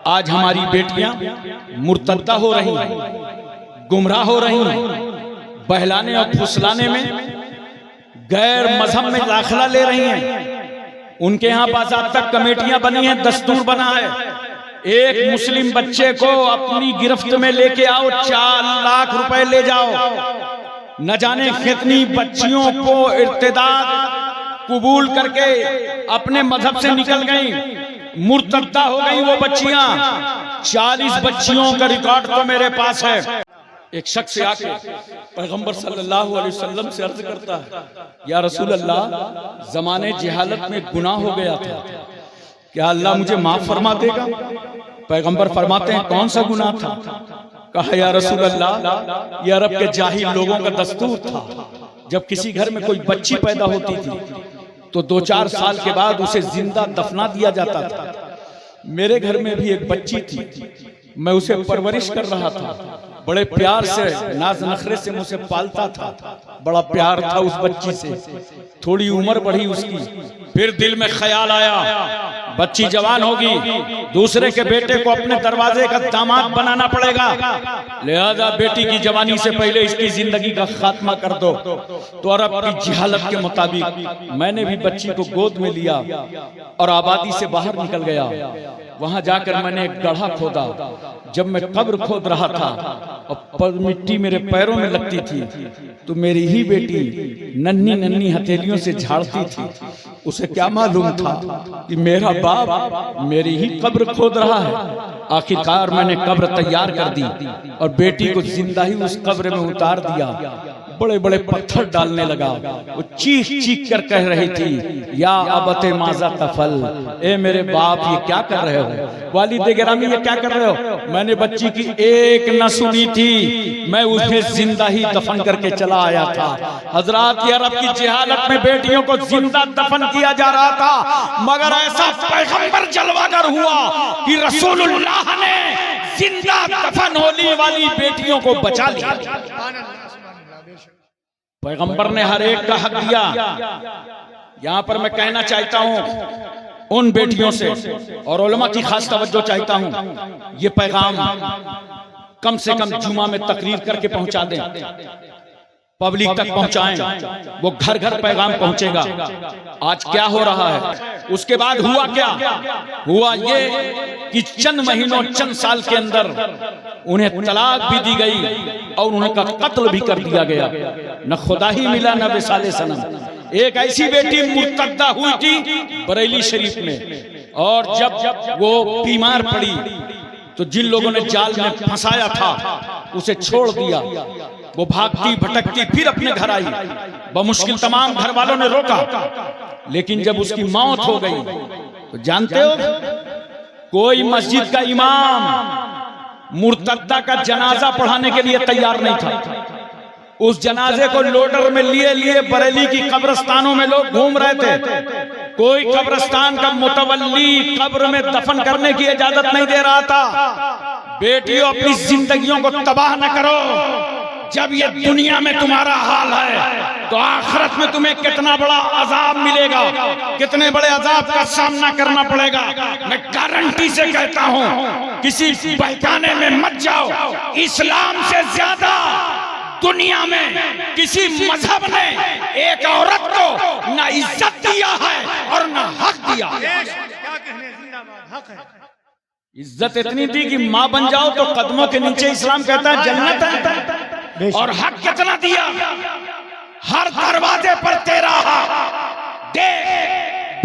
आज हमारी बेटियां मुर्तद्दा हो रही हैं, गुमराह हो रही हैं, बहलाने और फुसलाने में गैर मजहब में दाखिला ले रही हैं। उनके यहाँ बाज़ाब्ता कमेटियां बनी हैं, दस्तूर बना है, एक मुस्लिम बच्चे को अपनी गिरफ्त में लेके आओ, 4 लाख रुपए ले जाओ। न जाने कितनी बच्चियों को इर्तिदाद कबूल करके अपने मजहब से निकल गई, मुर्तद्दा हो गई वो बच्चियां। 40 बच्चियों का रिकॉर्ड तो मेरे पास है। एक शख्स आके पैगंबर सल्लल्लाहु अलैहि वसल्लम से अर्ज करता है, या रसूल अल्लाह, जमाने जहालत में गुनाह हो गया था, क्या अल्लाह मुझे माफ फरमा देगा? पैगंबर फरमाते हैं, कौन सा गुनाह था? कहा, या रसूल अल्लाह, ये अरब के जाहिल लोगों का दस्तूर था, जब किसी घर में कोई बच्ची पैदा होती थी तो 2-4 साल के बाद उसे जिंदा दफना दिया जाता था। मेरे घर में भी एक बच्ची थी, मैं उसे परवरिश कर रहा था, बड़े प्यार से नाज नखरे से मुझे पालता था, बड़ा प्यार था उस बच्ची से। थोड़ी उम्र बढ़ी उसकी, फिर दिल में ख्याल आया बच्ची जवान होगी, दूसरे के बेटे को अपने दरवाजे का दामाद बनाना पड़ेगा, लिहाजा बेटी की जवानी से पहले इसकी जिंदगी का खात्मा कर दो। तो अरब की जिहालत के मुताबिक मैंने भी बच्ची को गोद में लिया और आबादी से बाहर निकल गया। वहां जाकर मैंने एक गड्ढा खोदा। जब मैं कब्र खोद रहा था और मिट्टी मेरे पैरों में लगती थी तो मेरी ही बेटी नन्ही नन्ही हथेलियों से झाड़ती थी। उसे क्या मालूम था कि मेरा बाप मेरी ही कब्र खोद रहा है। आखिरकार मैंने कब्र तैयार कर दी और बेटी को जिंदा ही उस कब्र में उतार दिया। बड़े बड़े पत्थर डालने लगा। वो चीख चीख कर कह रही थी, या अबते माजा तफल, ए मेरे बाप ये क्या कर रहे हो? वालिद गिरामी ये क्या कर रहे हो? मैंने बच्ची की एक न सुनी थी, मैं उसे जिंदा ही दफन करके चला आया था। हजरात, ये अरब की जिहालत में बेटियों को जिंदा दफन किया जा रहा था, मगर ऐसा पैगंबर जलवागर हुआ कि रसूलुल्लाह ने जिंदा दफन होने वाली बेटियों को बचा लिया। पैगंबर ने हर एक का हक दिया। यहां पर मैं कहना चाहता हूं उन बेटियों से और उलमा की खास तवज्जो चाहता हूं, ये पैगाम कम से कम जुमा में तकरीर करके पहुंचा दें, पब्लिक तक पहुंचाएं, वो घर घर पैगाम पहुंचेगा। आज क्या हो रहा है? उसके बाद हुआ क्या? हुआ ये कि चंद महीनों चंद साल के अंदर उन्हें तलाक भी दी गई और उनका कत्ल भी कर दिया गया। न खुदा ही मिला न विसाले सनम। एक ऐसी बेटी मुर्तद्दा हुई थी बरेली शरीफ में, और जब वो बीमार पड़ी तो जिन लोगों ने जाल में फंसाया था उसे छोड़ दिया। वो भागती भटकती फिर अपने घर आई। बमुश्किल तमाम घर वालों ने रोका, लेकिन जब उसकी मौत हो गई तो जानते हो, कोई मस्जिद का इमाम मुर्तद्दा का जनाजा पढ़ाने के लिए तैयार नहीं था। उस जनाजे को लोडर में लिए लिए बरेली की कब्रिस्तानों में लोग घूम रहे थे। कोई कब्रिस्तान का मुतवल्ली कब्र में दफन करने की इजाजत नहीं दे रहा था। बेटियों, अपनी जिंदगियों को तबाह न करो। जब ये दुनिया में तुम्हारा हाल है तो आखिरत में तुम्हें कितना बड़ा अजाब मिलेगा, कितने बड़े अजाब का सामना करना पड़ेगा। मैं गारंटी से कहता हूं, किसी बहकाने में मत जाओ। इस्लाम से ज्यादा दुनिया में किसी मजहब ने एक औरत को ना इज्जत दिया है और ना हक दिया। इज्जत इतनी दी कि मां बन जाओ तो कदमों के नीचे इस्लाम कहता है जन्नत है। और हक कितना दिया, हर दरवाजे पर तेरा हक। देख,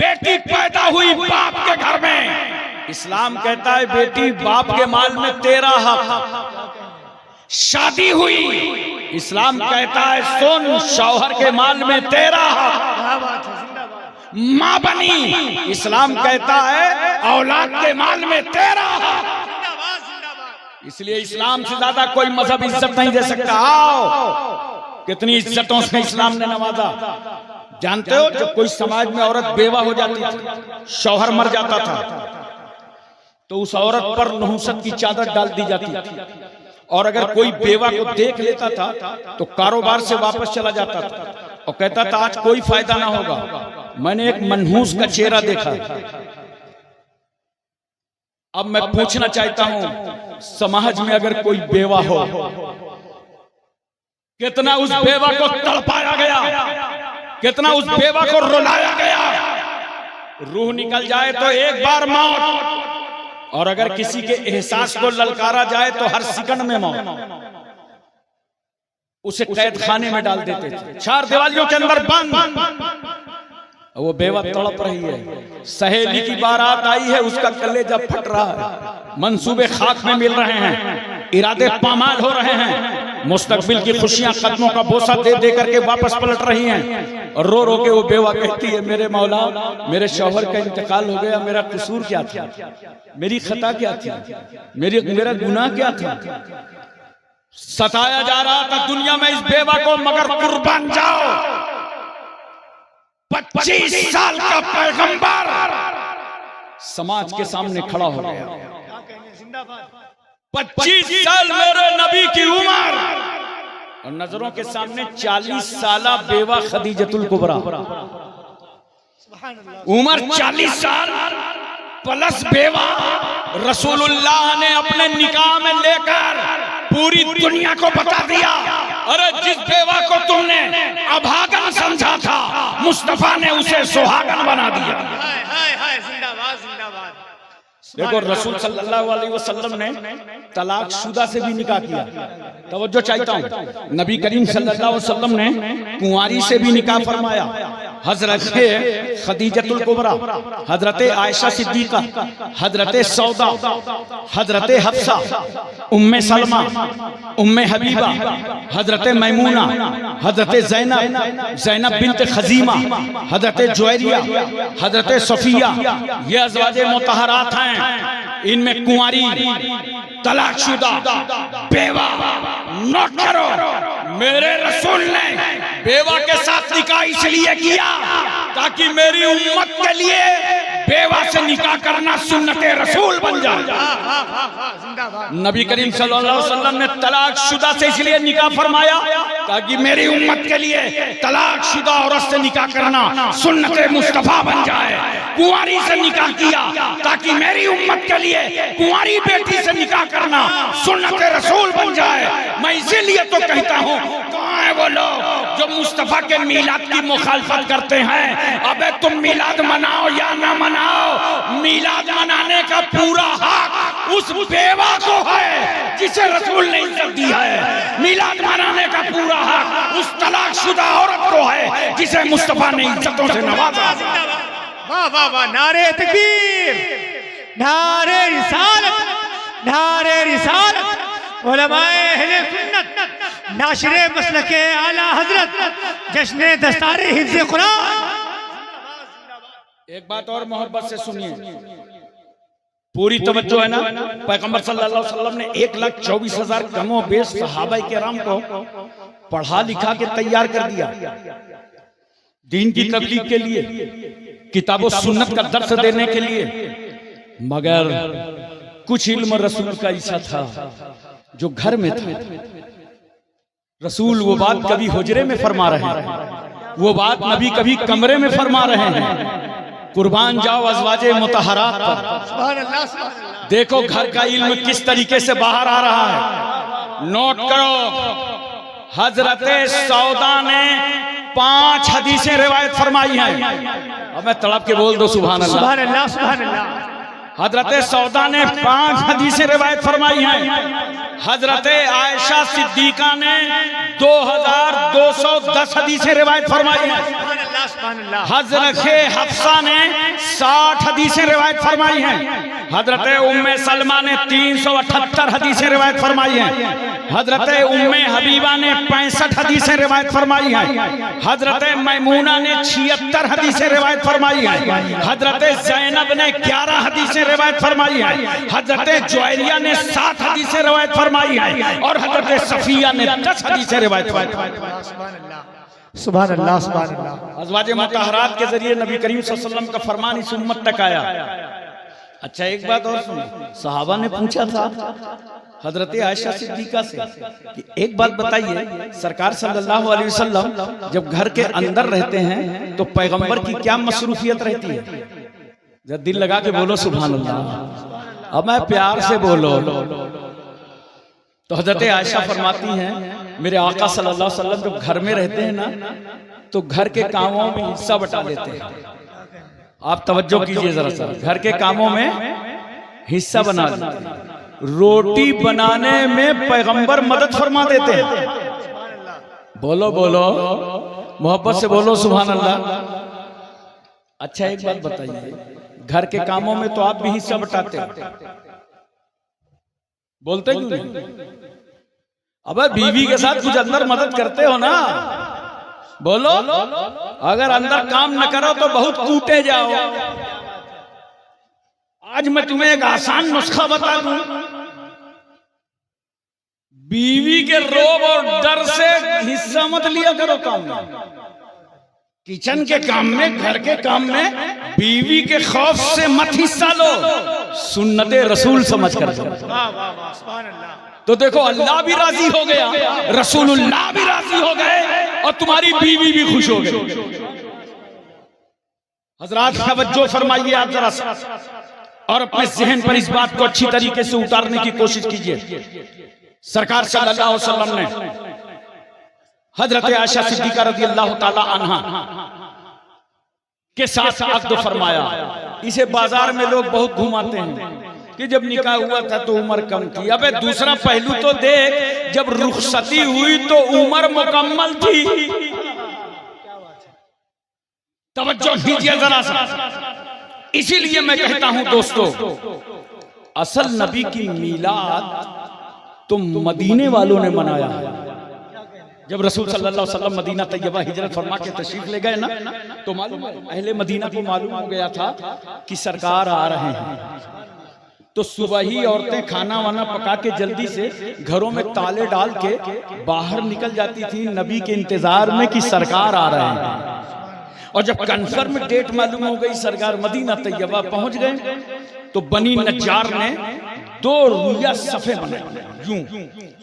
बेटी पैदा हुई बाप के घर में, इस्लाम कहता है बेटी बाप के माल में तेरा हक। शादी हुई, इस्लाम कहता है सुन, शौहर के माल में तेरा हक। मां बनी, इस्लाम कहता है औलाद के माल में तेरा हक। इसलिए इस्लाम से ज्यादा कोई मजहब इज्जत नहीं दे सकता। आओ, कितनी इज्जतों से इस्लाम ने नवाजा। जानते हो, जब कोई समाज में औरत बेवा हो जाती थी, शौहर मर जाता था, तो उस औरत पर नहुसत की चादर डाल दी जाती थी। और अगर कोई बेवा को देख लेता था तो कारोबार से वापस चला जाता था और कहता था आज कोई फायदा ना होगा। मैंने एक मनहूस का चेहरा देखा, अब मैं पूछना चाहता हूं, समाज में अगर कोई बेवा हो, कितना उस बेवा को तड़पाया गया, कितना उस बेवा को रुलाया गया। रूह निकल जाए तो एक बार मौत, और अगर किसी के एहसास को ललकारा जाए तो हर सेकंड में मौत। उसे कैद खाने में डाल देते थे, 4 दीवारियों के अंदर बंद। वो बेवा तड़प रही है, सहेली की बारात आई है, उसका कलेजा फट रहा है, मंसूबे खाक में मिल रहे हैं, इरादे पामाल हो रहे हैं, मुस्तकबिल की खुशियां कदमों का बोसा दे दे करके वापस पलट रही हैं, और रो रो के वो बेवा कहती है, मेरे मौला, मेरे शौहर का इंतकाल हो गया, मेरा कसूर क्या था, मेरी खता क्या थी, मेरा गुनाह क्या था। सताया जा रहा था दुनिया में इस बेवा को, मगर कुर्बान जाओ। 25 साल का पैगंबर समाज के सामने खड़ा हो गया। 25 साल मेरे नबी की उम्र, और नजरों के सामने 40 साला बेवा खदीजतुल कुबरा, उम्र 40 साल प्लस बेवा, रसूलुल्लाह ने अपने निकाह में लेकर पूरी दुनिया को बता दिया, अरे जिस बेवा को तुमने अभागन समझा था, मुस्तफा ने उसे सुहागन बना दिया। जिंदाबाद जिंदाबाद। देखो रसूल सल्लल्लाहु अलैहि वसल्लम ने तलाक शुदा से भी निकाह किया। तवज्जो चाहता हूँ, नबी करीम सल्लल्लाहु अलैहि वसल्लम ने कुंवारी से भी निकाह फरमाया। हजरत खदीजतुल कुबरा, हजरत आयशा सिद्दीका, हजरत सौदा, हजरत हफ्सा, उम्मे सलमा, उम्मे हबीबा, हजरत मैमूना, हजरत ज़ैनब बिन्त खजीमा, हजरत जुवैरिया, हजरत सफिया, ये अज़वाजे मुतहरात हैं। इनमें कुंवारी, तलाकशुदा, बेवा, नोट करो, मेरे रसूल ने बेवा के साथ निकाह इसलिए किया ताकि मेरी उम्मत के लिए बेवा से निकाह करना सुन्नते रसूल बन जाए। नबी करीम सल्लल्लाहु अलैहि वसल्लम ने तलाकशुदा से इसलिए निकाह फरमाया ताकि मेरी उम्मत के लिए तलाकशुदा औरत से निकाह करना सुन्नते मुस्तफा बन जाए। कुंवारी से निकाह किया ताकि मेरी उम्मत के लिए कुंवारी बेटी से निकाह करना सुन्नते रसूल बन जाए। मैं इसीलिए तो कहता हूँ, कहाँ है वो लोग जो मुस्तफा के मीलाद की मुखालफत करते हैं? अबे तुम मीलाद मनाओ या ना मनाओ, मीलाद मनाने का पूरा हक उस बेवा को है जिसे रसूल ने इज्जत दी है। मीलाद मनाने का पूरा हक उस तलाकशुदा औरत को है जिसे मुस्तफा ने इज्जतों से नवाजा। वाह वाह वाह, नारे तकबीर, नारे रिसालत, नारे रिसालत। उलमाए अहले सुन्नत, नाशिरे मसलके आला हजरत, जश्ने दस्तारे हिफ्ज़े कुरान। एक बात और मोहब्बत से सुनिए, पूरी तवज्जो है ना। पैगंबर सल्लल्लाहु अलैहि वसल्लम ने 1,24,000 कमो बेश सहाबाए किराम को पढ़ा लिखा के तैयार कर दिया दीन की तबलीग के लिए, किताबो सुन्नत का दर्स देने के लिए। मगर कुछ इल्म रसूल का ऐसा था जो घर में था। रसूल वो बात कभी हुजरे में फरमा रहे हैं, वो बात नबी कभी कमरे में फरमा रहे हैं। कुर्बान जाओ अज़वाजे मुतहरात पर। देखो घर का इल्म किस तरीके से बाहर आ रहा है। नोट करो, हजरत सौदा ने 5 हदीसें रिवायत फरमाई हैं। अब मैं तड़प के बोल दो सुभान अल्लाह, सुभान अल्लाह, सुभान अल्लाह। हजरत सौदा ने 5 हदीसें रिवायत फरमाई हैं। हजरत आयशा सिद्दीका ने 2210 हदीसें रिवायत फरमाई हैं। हजरत हफ्सा ने 60 हदीसें रिवायत फरमाई हैं। हजरत उम्मे सलमा ने 378 हदीसें रिवायत फरमाई हैं। हजरत उम्मे हबीबा ने 65 हदीसें रिवायत फरमाई हैं। हजरत मैमूना ने 76 हदीसें रिवायत फरमाई हैं। हजरत ज़ैनब ने 11 हदीसें रिवायत फरमाई हैं। हजरत जुवैरिया ने 7 हदीसें रिवायत फरमाई हैं। और हजरत सफिया ने 10 हदीसें रिवायत फरमाई। सुभान अल्लाह, सुभान अल्लाह। अज़वाजे मुतहरात के जरिए नबी करीम सल्लल्लाहु अलैहि वसल्लम का फरमान इस उम्मत तक आया। अच्छा एक बात और सुनो, सहाबा ने पूछा था हजरत आयशा सिद्दीका से कि एक बात बताइए, सरकार सल्लल्लाहु अलैहि वसल्लम जब घर के अंदर रहते हैं तो पैगंबर की क्या मसरूफियत रहती है? जब दिल लगा के बोलो सुभान अल्लाह। अब मैं प्यार से बोलो। तो हजरत आयशा फरमाती हैं मेरे आका सल्लल्लाहु अलैहि वसल्लम जब घर में रहते हैं ना तो घर के कामों में हिस्सा बटा लेते हैं। आप तवज्जो कीजिए जरा सा, घर के कामों में हिस्सा बना लेते हैं। रोटी बनाने में पैगंबर मदद फरमा देते हैं। बोलो बोलो, मोहब्बत से बोलो सुभान अल्लाह। अच्छा एक बात बताइए, घर के कामों में तो आप भी हिस्सा बटाते हो, बोलते क्यों नहीं? अबे बीवी के साथ कुछ अंदर मदद करते हो ना, बोलो। अगर अंदर काम न करो तो बहुत कूटे जाओ। आज मैं तुम्हें एक आसान नुस्खा बता दूं, बीवी के रोब और डर से हिस्सा मत लिया करो काम में, किचन के काम में, घर के काम में बीवी के खौफ से मत हिस्सा लो, सुन्नते रसूल समझ कर दो। तो देखो अल्लाह भी राजी हो गया, रसूलुल्लाह भी राजी हो गए और तुम्हारी बीवी भी खुश हो गई। हजरात तवज्जो फरमाइए आप जरा सा और अपने जहन पर इस बात को अच्छी तरीके से उतारने की कोशिश कीजिए। सरकार सल्लल्लाहु अलैहि वसल्लम ने हजरत आयशा सिद्दीका रज़ियल्लाहु ताला अन्हा के साथ अक़्द फरमाया। इसे बाजार में लोग बहुत घुमाते हैं कि जब निकाह हुआ था तो उम्र कम थी। अबे दूसरा पहलू तो देख, जब रुखसती हुई तो उम्र मुकम्मल थी। तवज्जो कीजिए जरा सा। इसीलिए मैं कहता हूं दोस्तों, असल नबी की मीलाद तो मदीने वालों ने मनाया है। जब रसूल सल्लल्लाहु अलैहि वसल्लम मदीना तैयबा हिजरत फरमा के तशरीफ ले गए ना, तो मालूम है अहले मदीना को मालूम हो गया था कि सरकार आ रहे हैं। तो सुबह ही औरतें खाना वाना पका के जल्दी से घरों में ताले डाल के बाहर निकल जाती थी नबी के इंतजार में कि सरकार आ रहे हैं। और जब कंफर्म डेट मालूम हो गई, सरकार मदीना तैयबा पहुंच गए, तो बनी नज्जार ने 2 रुइया सफ़े बनाए यूं,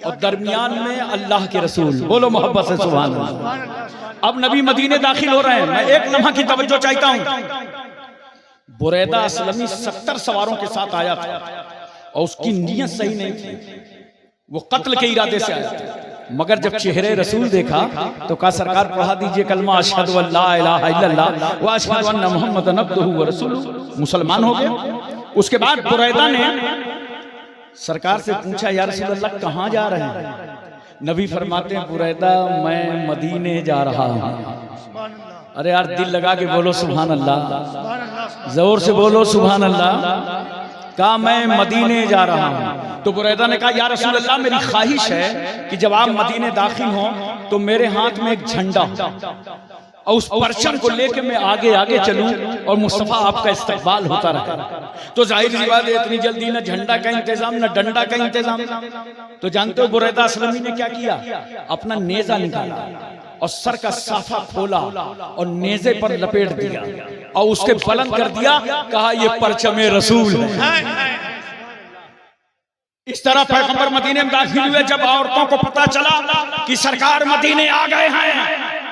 और दरमियान में अल्लाह के रसूल। बोलो मोहब्बत से सुभान अल्लाह। अब नबी मदीने दाखिल हो रहे हैं। मैं एक लम्हा की तवज्जो चाहता हूं। बुरैदा असलमी 70 सवारों के साथ आया था और उसकी नीयत सही नहीं थी, वो कत्ल के इरादे से आया था। मगर जब चेहरे रसूल देखा तो कहा सरकार पढ़ा दीजिए कलमा अशहदु अल्ला इलाहा इल्लल्लाह व अशहदु अन्ना मुहम्मदन अब्दुहु व रसूलुहु। मुसलमान हो गए। उसके बाद बुरैदा ने सरकार से पूछा या रसूल अल्लाह कहाँ जा रहे हैं? नबी फरमाते हैं बुरैदा मैं मदीने जा रहा हूँ। अरे यार दिल लगा के बोलो सुभान अल्लाह, जोर से बोलो सुभान अल्लाह। कहा मैं मदीने जा रहा हूँ। तो बुरैदा ने कहा या रसूल अल्लाह मेरी ख्वाहिश है कि जब आप मदीने दाखिल हों तो मेरे हाथ में एक झंडा और उस परचम को लेके मैं आगे आगे चलूं और मुस्तफा आपका इस्तकबाल होता रहे। तो जाहिर सी बात है इतनी जल्दी न झंडा का इंतजाम न डंडा का इंतजाम। तो जानते हो बुरैदा असलमी ने क्या किया? अपना नेजा निकाला और सर का साफा खोला और नेजे पर लपेट दिया और उसके बुलंद कर दिया। कहा ये परचमे रसूल है। इस तरह पैगंबर मदीने में दाखिल हुए। जब औरतों को पता चला कि सरकार मदीने आ गए हैं,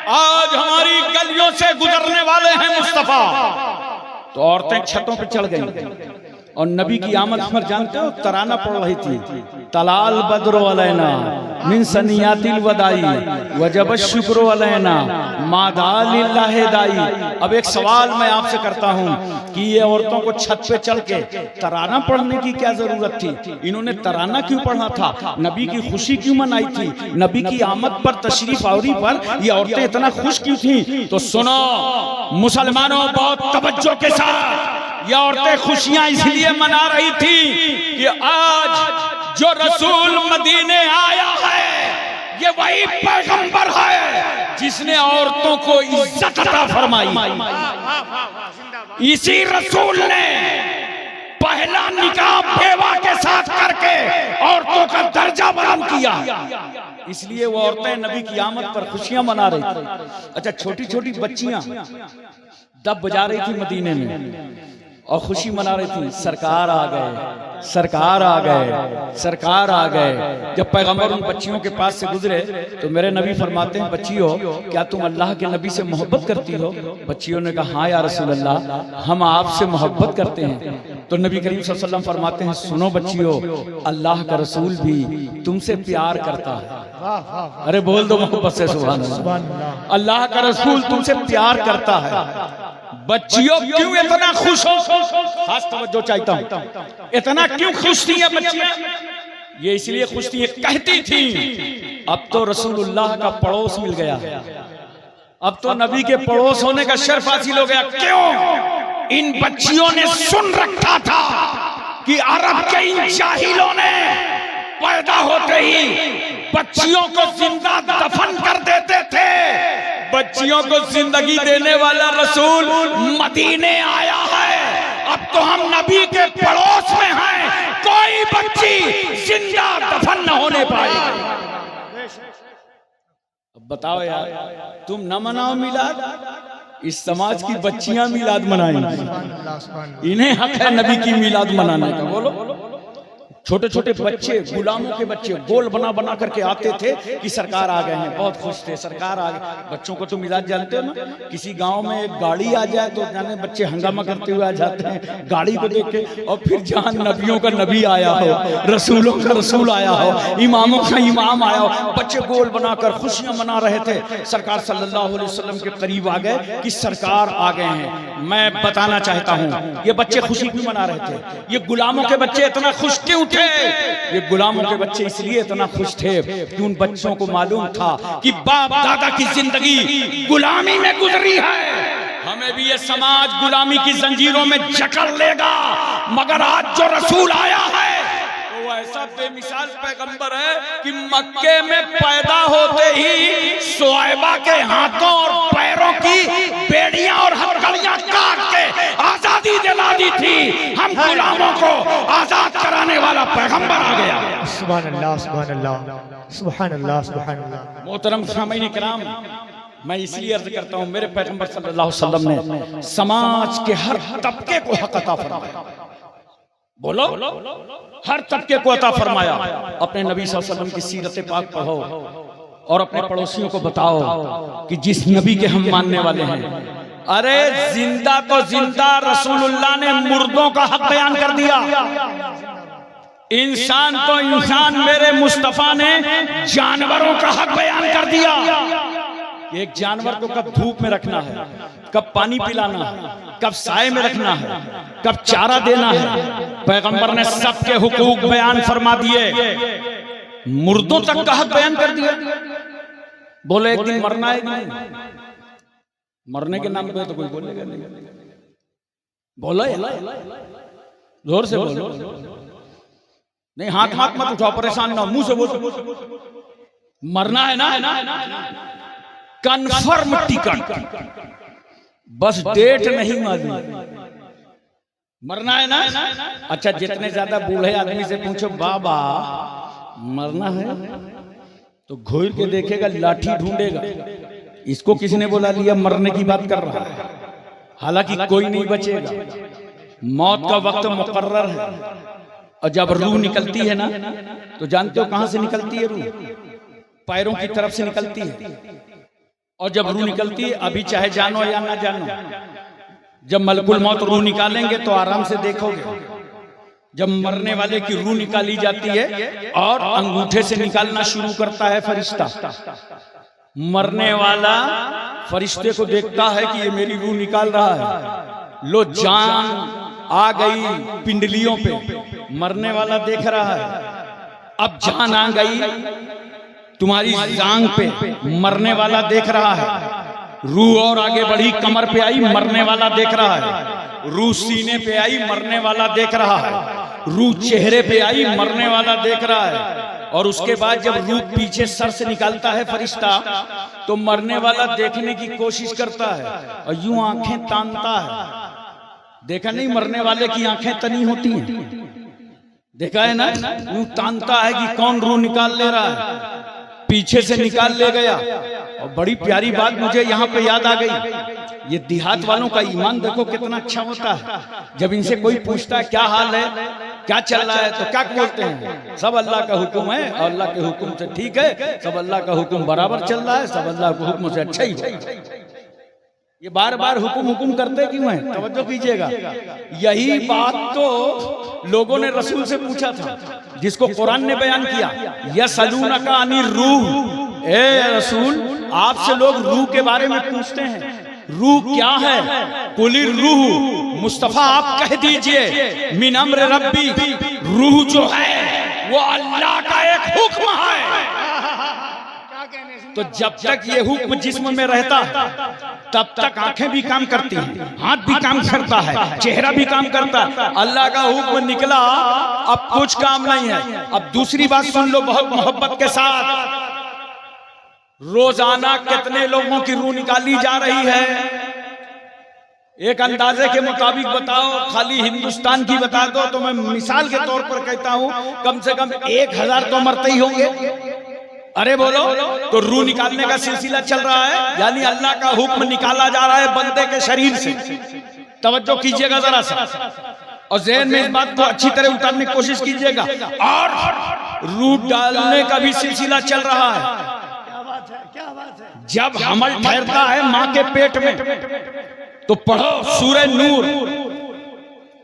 आज हमारी गलियों से गुजरने वाले हैं मुस्तफा, तो औरतें छतों पर चढ़ गईं और नबी की आमद पर जानते हो तराना पड़ रही थी, तलाल बद्र अलैना मिन सनियातिल वदाई वजब शुक्र अलैना मादालिल्लाहि दाई। अब एक सवाल मैं आपसे करता हूं कि ये औरतों को छत पे चढ़ के तराना पढ़ने की क्या जरूरत थी? इन्होंने तराना क्यों पढ़ना था? नबी की खुशी क्यों मनाई थी? नबी की आमद पर, तशरीफ आवरी पर ये औरतें इतना खुश क्यों थी? तो सुनो मुसलमानों, बहुत तवज्जो के साथ, ये औरतें खुशियां इसलिए मना रही थी कि आज जो रसूल मदीने आया है ये वही पैगंबर है जिसने औरतों को इज्जत अता फरमाई। इसी रसूल ने पहला निकाह बेवा के साथ करके औरतों का दर्जा बुलंद किया। इसलिए वो औरतें नबी की आमद पर खुशियां मना रही थी। अच्छा, छोटी छोटी बच्चियां दब बजा रही थी मदीने में, और खुशी मना रही थी, सरकार आ गए, सरकार आ गए, सरकार आ गए। जब पैगंबर उन बच्चियों के पास से गुजरे तो मेरे नबी फरमाते हैं, बच्चियों क्या तुम अल्लाह के नबी से मोहब्बत करती हो? बच्चियों ने कहा, हाँ या रसूल अल्लाह, हम आपसे मोहब्बत करते हैं। तो नबी करीम सल्लल्लाहु अलैहि वसल्लम फरमाते हैं, सुनो बच्चियों, अल्लाह का रसूल भी तुमसे प्यार करता है। अरे बोल दो मोहब्बत से सुभान अल्लाह। अल्लाह का रसूल तुमसे प्यार करता है। बच्चियों क्यों इतना खुश हो? खास तवज्जो चाहता हूं, इतना क्यों खुश थी ये बच्चियां? ये इसलिए खुश थी, ये कहती थी अब तो रसूलुल्लाह का पड़ोस मिल गया, अब तो नबी के पड़ोस होने का शर्फ हासिल हो गया। क्यों? इन बच्चियों ने सुन रखा था कि अरब के इन जाहिलों ने पैदा होते ही बच्चियों को जिंदा दफन कर देते थे। बच्चियों को जिंदगी देने वाला रसूल मदीने आया है, अब तो हम नबी के पड़ोस में हैं, कोई बच्ची जिंदा दफन न होने पाएगी। अब बताओ यार, तुम न मनाओ मिलाद, इस समाज की बच्चियां मिलाद मनाएंगी, इन्हें हक है नबी की मिलाद मनाने का। बोलो, छोटे छोटे बच्चे, गुलामों के बच्चे गोल बना बना करके आते थे कि सरकार आ गए हैं, बहुत खुश थे, सरकार आ गए। बच्चों को तो मिलाद जानते हो ना, किसी गांव में एक गाड़ी आ जाए तो जाने बच्चे हंगामा करते हुए आ जाते हैं गाड़ी को देख के। और फिर जहां नबियों का नबी आया हो, रसूलों का रसूल आया हो, इमामों का इमाम आया हो, बच्चे गोल बनाकर खुशियां मना रहे थे। सरकार सल्लल्लाहु अलैहि वसल्लम के करीब आ गए कि सरकार आ गए हैं। मैं बताना चाहता हूं, ये बच्चे खुशी क्यों मना रहे थे? ये गुलामों के बच्चे इतना खुश क्यों थे? ये गुलामों के बच्चे इसलिए इतना खुश थे कि उन बच्चों को मालूम था कि बाप दादा की जिंदगी गुलामी में गुजरी है, हमें भी ये समाज गुलामी की जंजीरों में जकड़ लेगा। मगर आज जो रसूल आया है वो ऐसा बेमिसाल पैगंबर है कि मक्के में पैदा होते ही सुआइबा के हाथों और पैरों की बेड़ियां और हथकड़ियां काट के आजादी दिला दी थी। हम गुलामों को आजाद कराने वाला पैगंबर आ गया। सुभान अल्लाह, सुभान अल्लाह, सुभान अल्लाह, सुभान अल्लाह। मोहतरम सामीन किराम, मैं इसलिए अर्ज करता हूं, मेरे पैगंबर सल्लल्लाहु अलैहि वसल्लम ने समाज के हर तबके को हक अता फरमाया। बोलो, हर तबके को अता फरमाया। अपने नबी सल्लल्लाहु अलैहि वसल्लम की सीरत पाक पढ़ो और अपने पड़ोसियों को बताओ कि जिस नबी के हम मानने वाले हैं। अरे जिंदा तो जिंदा रसूलुल्लाह ने मुर्दों का हक बयान कर दिया। इंसान तो इंसान मेरे मुस्तफा ने जानवरों का हक बयान कर दिया। एक जानवर को कब धूप में रखना है, कब पानी पिलाना है, कब साए में रखना है, कब चारा देना है, पैगंबर ने सबके हुकूक बयान फरमा दिए। मुर्दों तक का हक बयान कर दिया। बोले एक दिन मरना है नहीं, मरने के नाम पे तो कोई बोलेगा नहीं। बोलो जोर से बोलो, नहीं हाथ मत उठाओ, परेशान ना, मुंह से बोलो। मरना है ना, कन्फर्म टिकट, बस डेट नहीं मालूम। मरना है ना। अच्छा, जितने ज्यादा बूढ़े आदमी से पूछो बाबा मरना है तो घूर के देखेगा, लाठी ढूंढेगा, इसको किसने बोला लिया, मरने की बात कर रहा है। हालांकि कोई नहीं बचेगा, मौत का वक्त मुकर्रर है। और जब रूह निकलती है ना, तो जानते हो कहां से निकलती है रूह? पैरों की तरफ से निकलती है। और जब रूह निकलती है, अभी चाहे जानो या ना जानो, जब मलकुल मौत रूह निकालेंगे तो आराम से देखोगे। जब मरने वाले की रूह निकाली जाती है और अंगूठे से निकालना शुरू करता है फरिश्ता, मरने वाला फरिश्ते को देखता है कि ये मेरी रूह निकाल रहा है। लो जान आ गई पिंडलियों पे, मरने वाला देख रहा है। अब जान आ गई तुम्हारी जांग पे, मरने वाला देख रहा है। रूह और आगे बढ़ी, कमर पे आई, मरने वाला देख रहा है। रूह सीने पे आई, मरने वाला देख रहा है। रूह चेहरे पे आई, मरने वाला देख रहा है। और उसके बाद जब रूह पीछे सर से निकालता है फरिश्ता, तो मरने वाला देखने की कोशिश करता है और यूं आंखें तानता है। देखा नहीं, मरने वाले की आंखें तनी होती हैं, देखा है ना, यूं तानता है कि कौन रूह निकाल ले रहा है। पीछे से निकाल ले गया। और बड़ी प्यारी बात मुझे यहाँ पे याद आ गई, ये देहात वालों का ईमान देखो कितना अच्छा होता है। जब इनसे कोई पूछता है क्या हाल है, क्या चल रहा है, तो क्या बोलते हैं? सब अल्लाह का हुक्म है और अल्लाह के हुक्म से ठीक है, सब अल्लाह का हुक्म बराबर चल रहा है, सब अल्लाह के हुक्म से अच्छा ही है। ये बार बार हुक्म करते क्यों हैं? तवज्जो कीजिएगा। यही बात तो लोगों ने रसूल से पूछा था, जिसको कुरान ने बयान किया, यसअलूनका अनिर रूह, ए रसूल आपसे लोग रूह के बारे में पूछते हैं, रूह क्या है? कुलिर रूह, मुस्तफा आप कह दीजिए मिन अम्र रब्बी, रूह जो है वो अल्लाह का एक हुक्म है। तो जब तक ये हुक्म जिस्म में रहता तब तक आंखें भी काम करती हैं, हाथ भी काम करता है, चेहरा भी काम करता है। अल्लाह का हुक्म निकला, अब कुछ काम नहीं है। अब दूसरी बात सुन लो बहुत मोहब्बत के साथ, रोजाना कितने लोगों की रूह निकाली जा रही है? एक अंदाजे के मुताबिक बताओ, खाली हिंदुस्तान की बता दो तो मैं मिसाल के तौर पर कहता हूं, कम से कम 1000 तो मरते ही होंगे। अरे बोलो, तो रूह निकालने का सिलसिला चल रहा है, यानी अल्लाह का हुक्म निकाला जा रहा है बंदे के शरीर से। तवज्जो कीजिएगा जरा सा, और ज़हन में इस बात को अच्छी तरह उतारने की कोशिश कीजिएगा। और रूह डालने का भी सिलसिला चल रहा है। जब हमल ठहरता है मां के पेट में, तो पढ़ो सूरह नूर,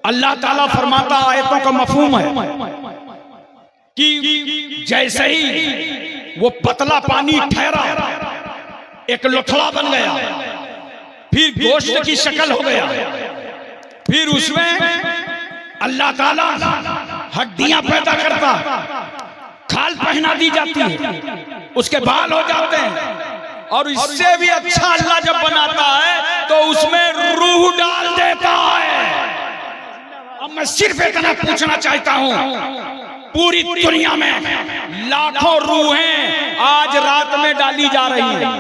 अल्लाह ताला फरमाता, आयतों का मफहूम है कि जैसे ही वो पतला पानी ठहरा, एक लोथड़ा बन गया, फिर गोश्त की शक्ल हो गया, फिर उसमें अल्लाह ताला हड्डियां पैदा करता, खाल पहना दी जाती है, उसके बाल हो जाते हैं, और इससे भी अच्छा अल्लाह जब बनाता है तो उसमें रूह डाल देता है। अब मैं सिर्फ इतना पूछना चाहता हूं, पूरी दुनिया में लाखों रूहें आज रात में डाली जा रही हैं,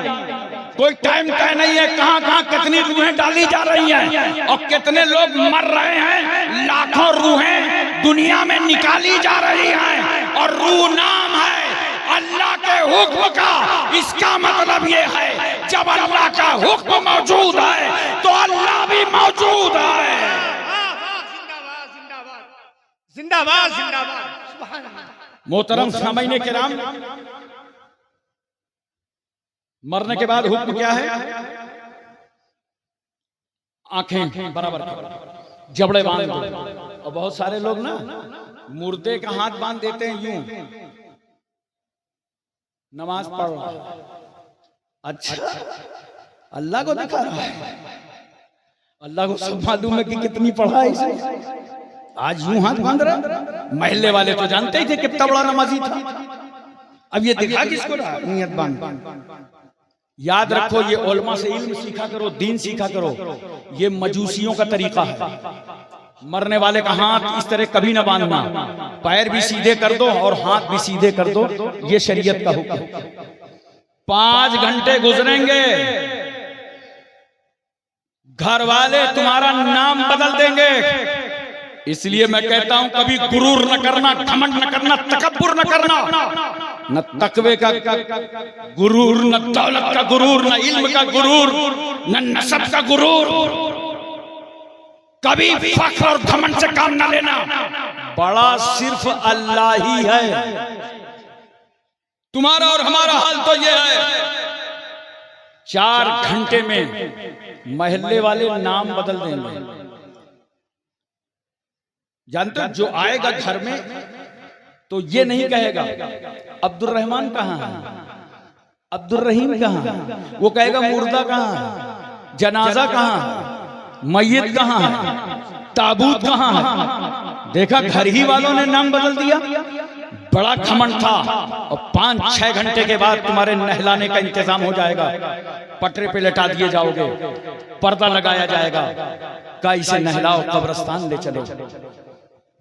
कोई टाइम तय नहीं है कहां कहां कितनी रूहें डाली जा रही हैं, और कितने लोग मर रहे हैं। लाखों रूहें दुनिया में निकाली जा रही हैं, और रूह नाम है अल्लाह के हुक्म का। इसका मतलब ये है जब अल्लाह का हुक्म मौजूद है तो अल्लाह भी मौजूद है। जिंदाबाद जिंदाबाद। मोहतरम सामईन किराम, मरने के बाद हुक्म क्या है? आंखें बराबर करो, जबड़े बांध दो। और बहुत सारे लोग ना मुर्दे का हाथ बांध देते हैं यूं, नमाज पढ़ रहा है। अच्छा, अल्लाह को दिखा रहा है, अल्लाह को सब मालूम है कि कितनी पढ़ा है, आज यूं हाथ बांध रहा। महल्ले वाले तो जानते ही थे कितना बड़ा नमाजी था, अब ये दिखा किसको रहा? नियत बांध। याद रखो, ये उलमा से इल्म सीखा करो, दीन सीखा करो। ये मजूसियों का तरीका है। मरने वाले का हाथ इस तरह कभी ना बांधना, पैर भी सीधे कर दो और हाथ भी सीधे कर दो, ये शरीयत का हुक्म। 5 घंटे गुजरेंगे, घर वाले तुम्हारा नाम बदल देंगे। इसलिए मैं कहता हूं कभी गुरूर न करना, घमंड न करना, तकब्बुर न करना, न तकवे का गुरूर, न दौलत का गुरूर, न इल्म का गुरूर, न नसब का गुरूर। कभी फख्र और घमंड से काम न लेना। बड़ा सिर्फ अल्लाह ही है। तुम्हारा और हमारा हाल तो ये है, 4 घंटे में महल्ले वाले नाम बदल देंगे। जानते हो, जो आएगा घर में तो ये नहीं कहेगा अब्दुल रहमान कहाँ है, अब्दुल रहीम कहाँ है, वो कहेगा मुर्दा कहाँ है, जनाजा कहाँ है, मय्यत कहाँ है, ताबूत कहाँ है। देखा, घर ही वालों ने नाम बदल दिया। बड़ा घमंड था। और 5-6 घंटे के बाद तुम्हारे नहलाने का इंतजाम हो जाएगा, पटरे पे लटा दिए जाओगे, पर्दा लगाया जाएगा, का इसे नहलाओ, कब्रिस्तान ले चलो।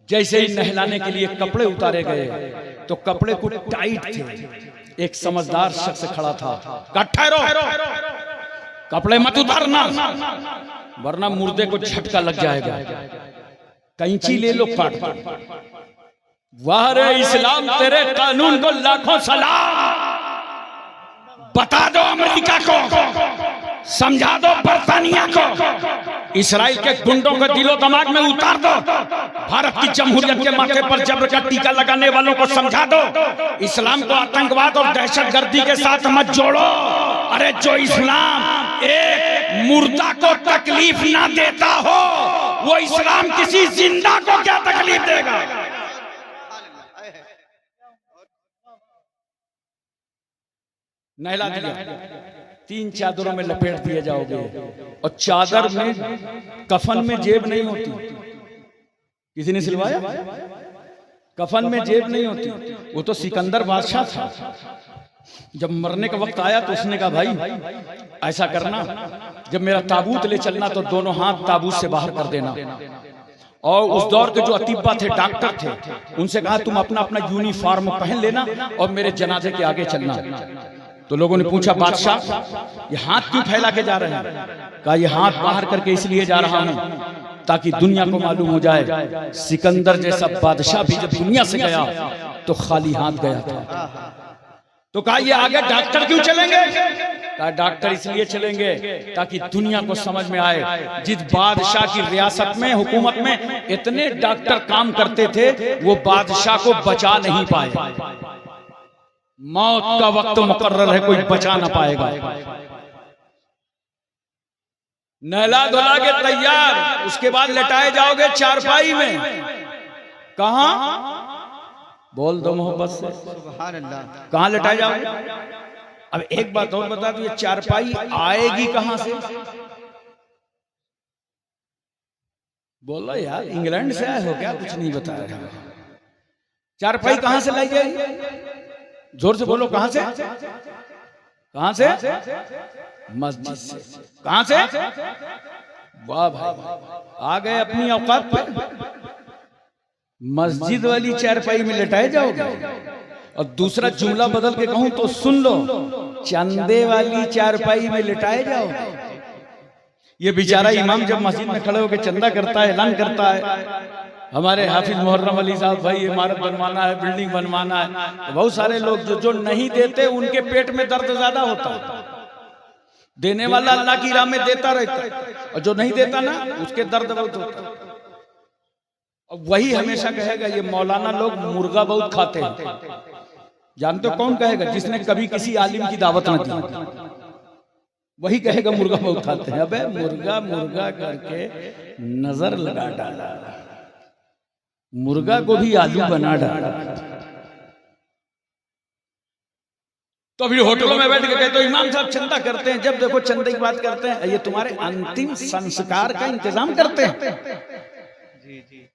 जैसे ही नहलाने के लिए कपड़े उतारे गए तो कपड़े कुछ टाइट थे। एक समझदार शख्स खड़ा था, कहा ठहरो, कपड़े मत उतारना वरना मुर्दे को झटका लग जाएगा। कैंची ले लो, काट दो। वाह रे इस्लाम, तेरे कानून को लाखों सलाम। बता दो अमेरिका को समझा दो बरतानिया को, इसराइल के गुंडों को दिलो दिमाग में उतार दो, भारत की जमहूरियत के माथे पर जबर का टीका लगाने वालों को समझा दो, इस्लाम को आतंकवाद और दहशतगर्दी के साथ मत जोड़ो। अरे जो इस्लाम एक मुर्दा को तकलीफ ना देता हो, वो इस्लाम किसी जिंदा को क्या तकलीफ देगा। नहला दिया, 3 चादरों में लपेट दिए जाओगे, और चादर में कफन में जेब नहीं होती। किसी ने सिलवाया? कफन में जेब नहीं होती। वो तो सिकंदर बादशाह था, जब मरने का वक्त आया तो उसने कहा भाई ऐसा करना, जब मेरा ताबूत ले चलना तो दोनों हाथ ताबूत से बाहर कर देना। और उस दौर के जो अतीबा थे, डॉक्टर थे, उनसे कहा तुम अपना अपना यूनिफॉर्म पहन लेना और मेरे जनाजे के आगे चलना। तो लोगों ने पूछा बादशाह ये हाथ क्यों फैला के जा रहे हैं? कहा ये हाथ बाहर करके इसलिए जा रहा हूं ताकि दुनिया को मालूम हो जाए सिकंदर जैसा बादशाह भी जब दुनिया से गया तो खाली हाथ गया था। तो कहा ये आगे डॉक्टर क्यों चलेंगे? कहा डॉक्टर इसलिए चलेंगे ताकि दुनिया को समझ में आए जिस बादशाह की रियासत में, हुकूमत में इतने डॉक्टर काम करते थे, वो बादशाह को बचा नहीं पाए। मौत का वक्त मुकर्रर है, कोई बचा ना पाएगा। नहला धुला के तैयार, उसके बाद लटाए जाओगे चारपाई में। कहां? बोल दो मोहब्बत से, कहां लटाए जाओगे? अब एक बात और बता दो, ये चारपाई आएगी कहां से? बोलो यार, इंग्लैंड से आए हो क्या? कुछ नहीं बताया। चारपाई कहां से लाई जाएगी? जोर से बोलो, कहां से? कहां से? मस्जिद से। कहां से? वाह भाई, आ गए अपनी औकात पर। मस्जिद वाली चारपाई में लेटाए जाओगे। और दूसरा जुमला बदल के कहूं तो सुन लो, चंदे वाली चारपाई में लेटाए जाओगे। ये बेचारा इमाम जब मस्जिद में खड़े होकर चंदा करता है, ऐलान करता है हमारे हाफिज मोहर्रम अली साहब भाई इमारत बनवाना है, बिल्डिंग बनवाना है, तो बहुत सारे लोग जो नहीं देते उनके पेट में दर्द ज्यादा होता है। देने वाला अल्लाह की राह में देता रहता है, और जो नहीं देता ना उसके दर्द बहुत होता है। और वही हमेशा कहेगा ये मौलाना लोग मुर्गा बहुत खाते हैं। जानते हो कौन कहेगा? जिसने कभी किसी आलिम की दावत न दी, वही कहेगा मुर्गा बहुत खाते हैं। अबे मुर्गा मुर्गा करके नजर लगा डाला, मुर्गा को भी आलू बना डाला। तो अभी होटलों में बैठ के कहते तो इमाम साहब चंदा करते हैं, जब देखो चंदे की बात करते हैं। ये तुम्हारे अंतिम संस्कार का इंतजाम करते हैं।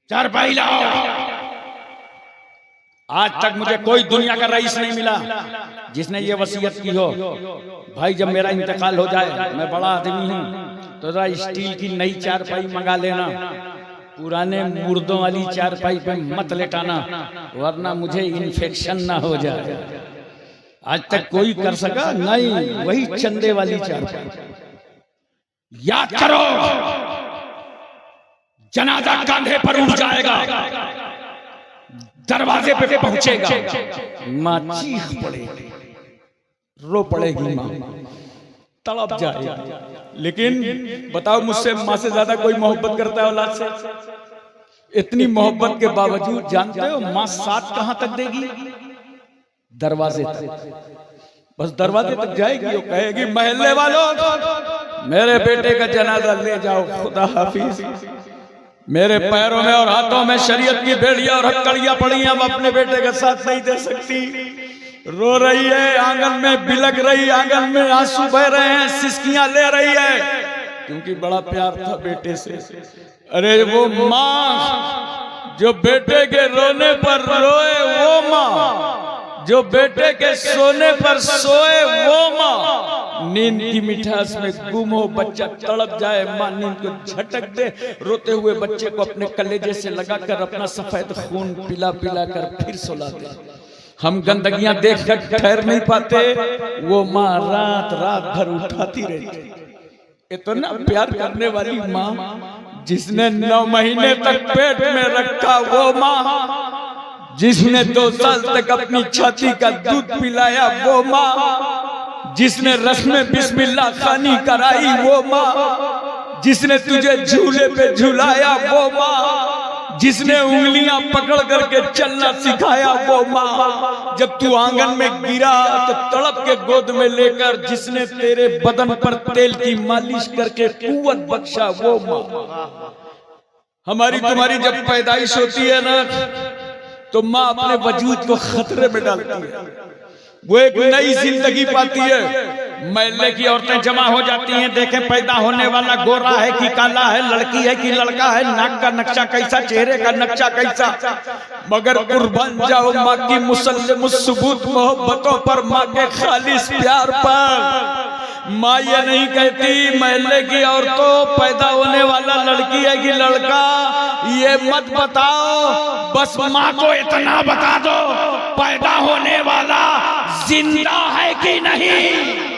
चारपाई लाओ। आज तक मुझे कोई दुनिया का रईस नहीं मिला जिसने ये वसीयत की हो भाई जब मेरा इंतकाल हो जाए, मैं बड़ा आदमी हूं तो जरा स्टील की नई चारपाई मंगा लेना, पुराने मुर्दों वाली चारपाई पे मत लेटाना वरना मुझे इन्फेक्शन ना हो जाए। आज तक कोई कर सका नहीं, वही चंदे वाली चारपाई। याद करो, जनाजा कांधे पर उठ जाएगा, दरवाजे पे पहुंचेगा, मां चीख पड़ेगी, रो पड़ेगी, मां तड़प जाएगी। लेकिन बताओ मुझसे मां से ज्यादा कोई मोहब्बत करता है औलाद से? इतनी मोहब्बत के बावजूद जानते हो मां साथ कहां तक देगी? दरवाजे तक। बस दरवाजे तक जाएगी, वो कहेगी महल्ले वालों मेरे बेटे का जनाजा ले जाओ, खुदा हाफिज। मेरे पैरों में और हाथों में शरीयत की बेड़ियां और हथकड़ियां पड़ी हैं, अब अपने बेटे का साथ नहीं दे सकती। रो रही है, आंगन में बिलक रही, आंगन में आंसू बह रहे हैं, सिसकियां ले रही है, क्योंकि बड़ा प्यार था बेटे से। अरे वो माँ जो बेटे के रोने पर रोए, वो माँ जो बेटे के सोने पर सोए, वो माँ नींद की मिठास में गुम हो, बच्चा तड़प जाए, माँ नींद को झटक दे, रोते हुए बच्चे को अपने कलेजे से लगाकर अपना सफेद खून पिला पिला कर फिर सुला दे। हम गंदगियां देखकर ठहर नहीं पाते, वो माँ रात रात भर उठाती रहती। इतना प्यार करने वाली माँ जिसने 9 महीने तक पेट में रखा, वो माँ जिसने 2 साल तक अपनी छाती का दूध पिलाया, वो माँ जिसने रस्म बिस्मिल्लाह खानी कराई वो माँ, जिसने तुझे झूले पे झुलाया वो माँ, जिसने उंगलियां पकड़ करके चलना सिखाया वो माँ, जब तू आंगन में गिरा तो तड़प के गोद में लेकर जिसने तेरे बदन पर तेल की मालिश करके कुव्वत बख्शा वो माँ। हमारी तुम्हारी जब पैदाइश होती है ना तो माँ अपने वजूद को खतरे में डालती है, वो एक नई जिंदगी पाती है। महल्ले की औरतें जमा हो जाती हैं, देखें पैदा होने वाला गोरा है कि काला है, लड़की है कि लड़का है, नाक का नक्शा कैसा, चेहरे का नक्शा कैसा, मगर कुर्बान जाओ माँ की मुसल्लम सुबूत मोहब्बतों पर, माँ के खालिस प्यार पर। माँ ये नहीं कहती महल्ले की औरतों पैदा होने वाला लड़की है कि लड़का, ये मत बताओ, बस माँ को इतना बता दो पैदा होने वाला जिंदा है कि नहीं।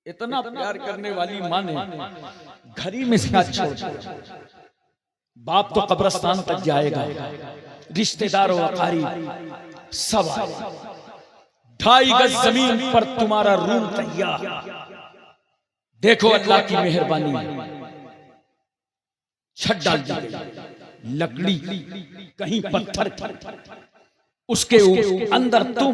इतना प्यार करने वाली माँ ने घर ही में से हाथ छोड़ दिया। बाप तो कब्रिस्तान तक जाएगा, रिश्तेदारों अकारीब सब आए, 2.5 गज जमीन पर तुम्हारा रूम तैयार। देखो अल्लाह की मेहरबानी, छत डाल दी गई, लकड़ी कहीं पत्थर उसके अंदर तुम।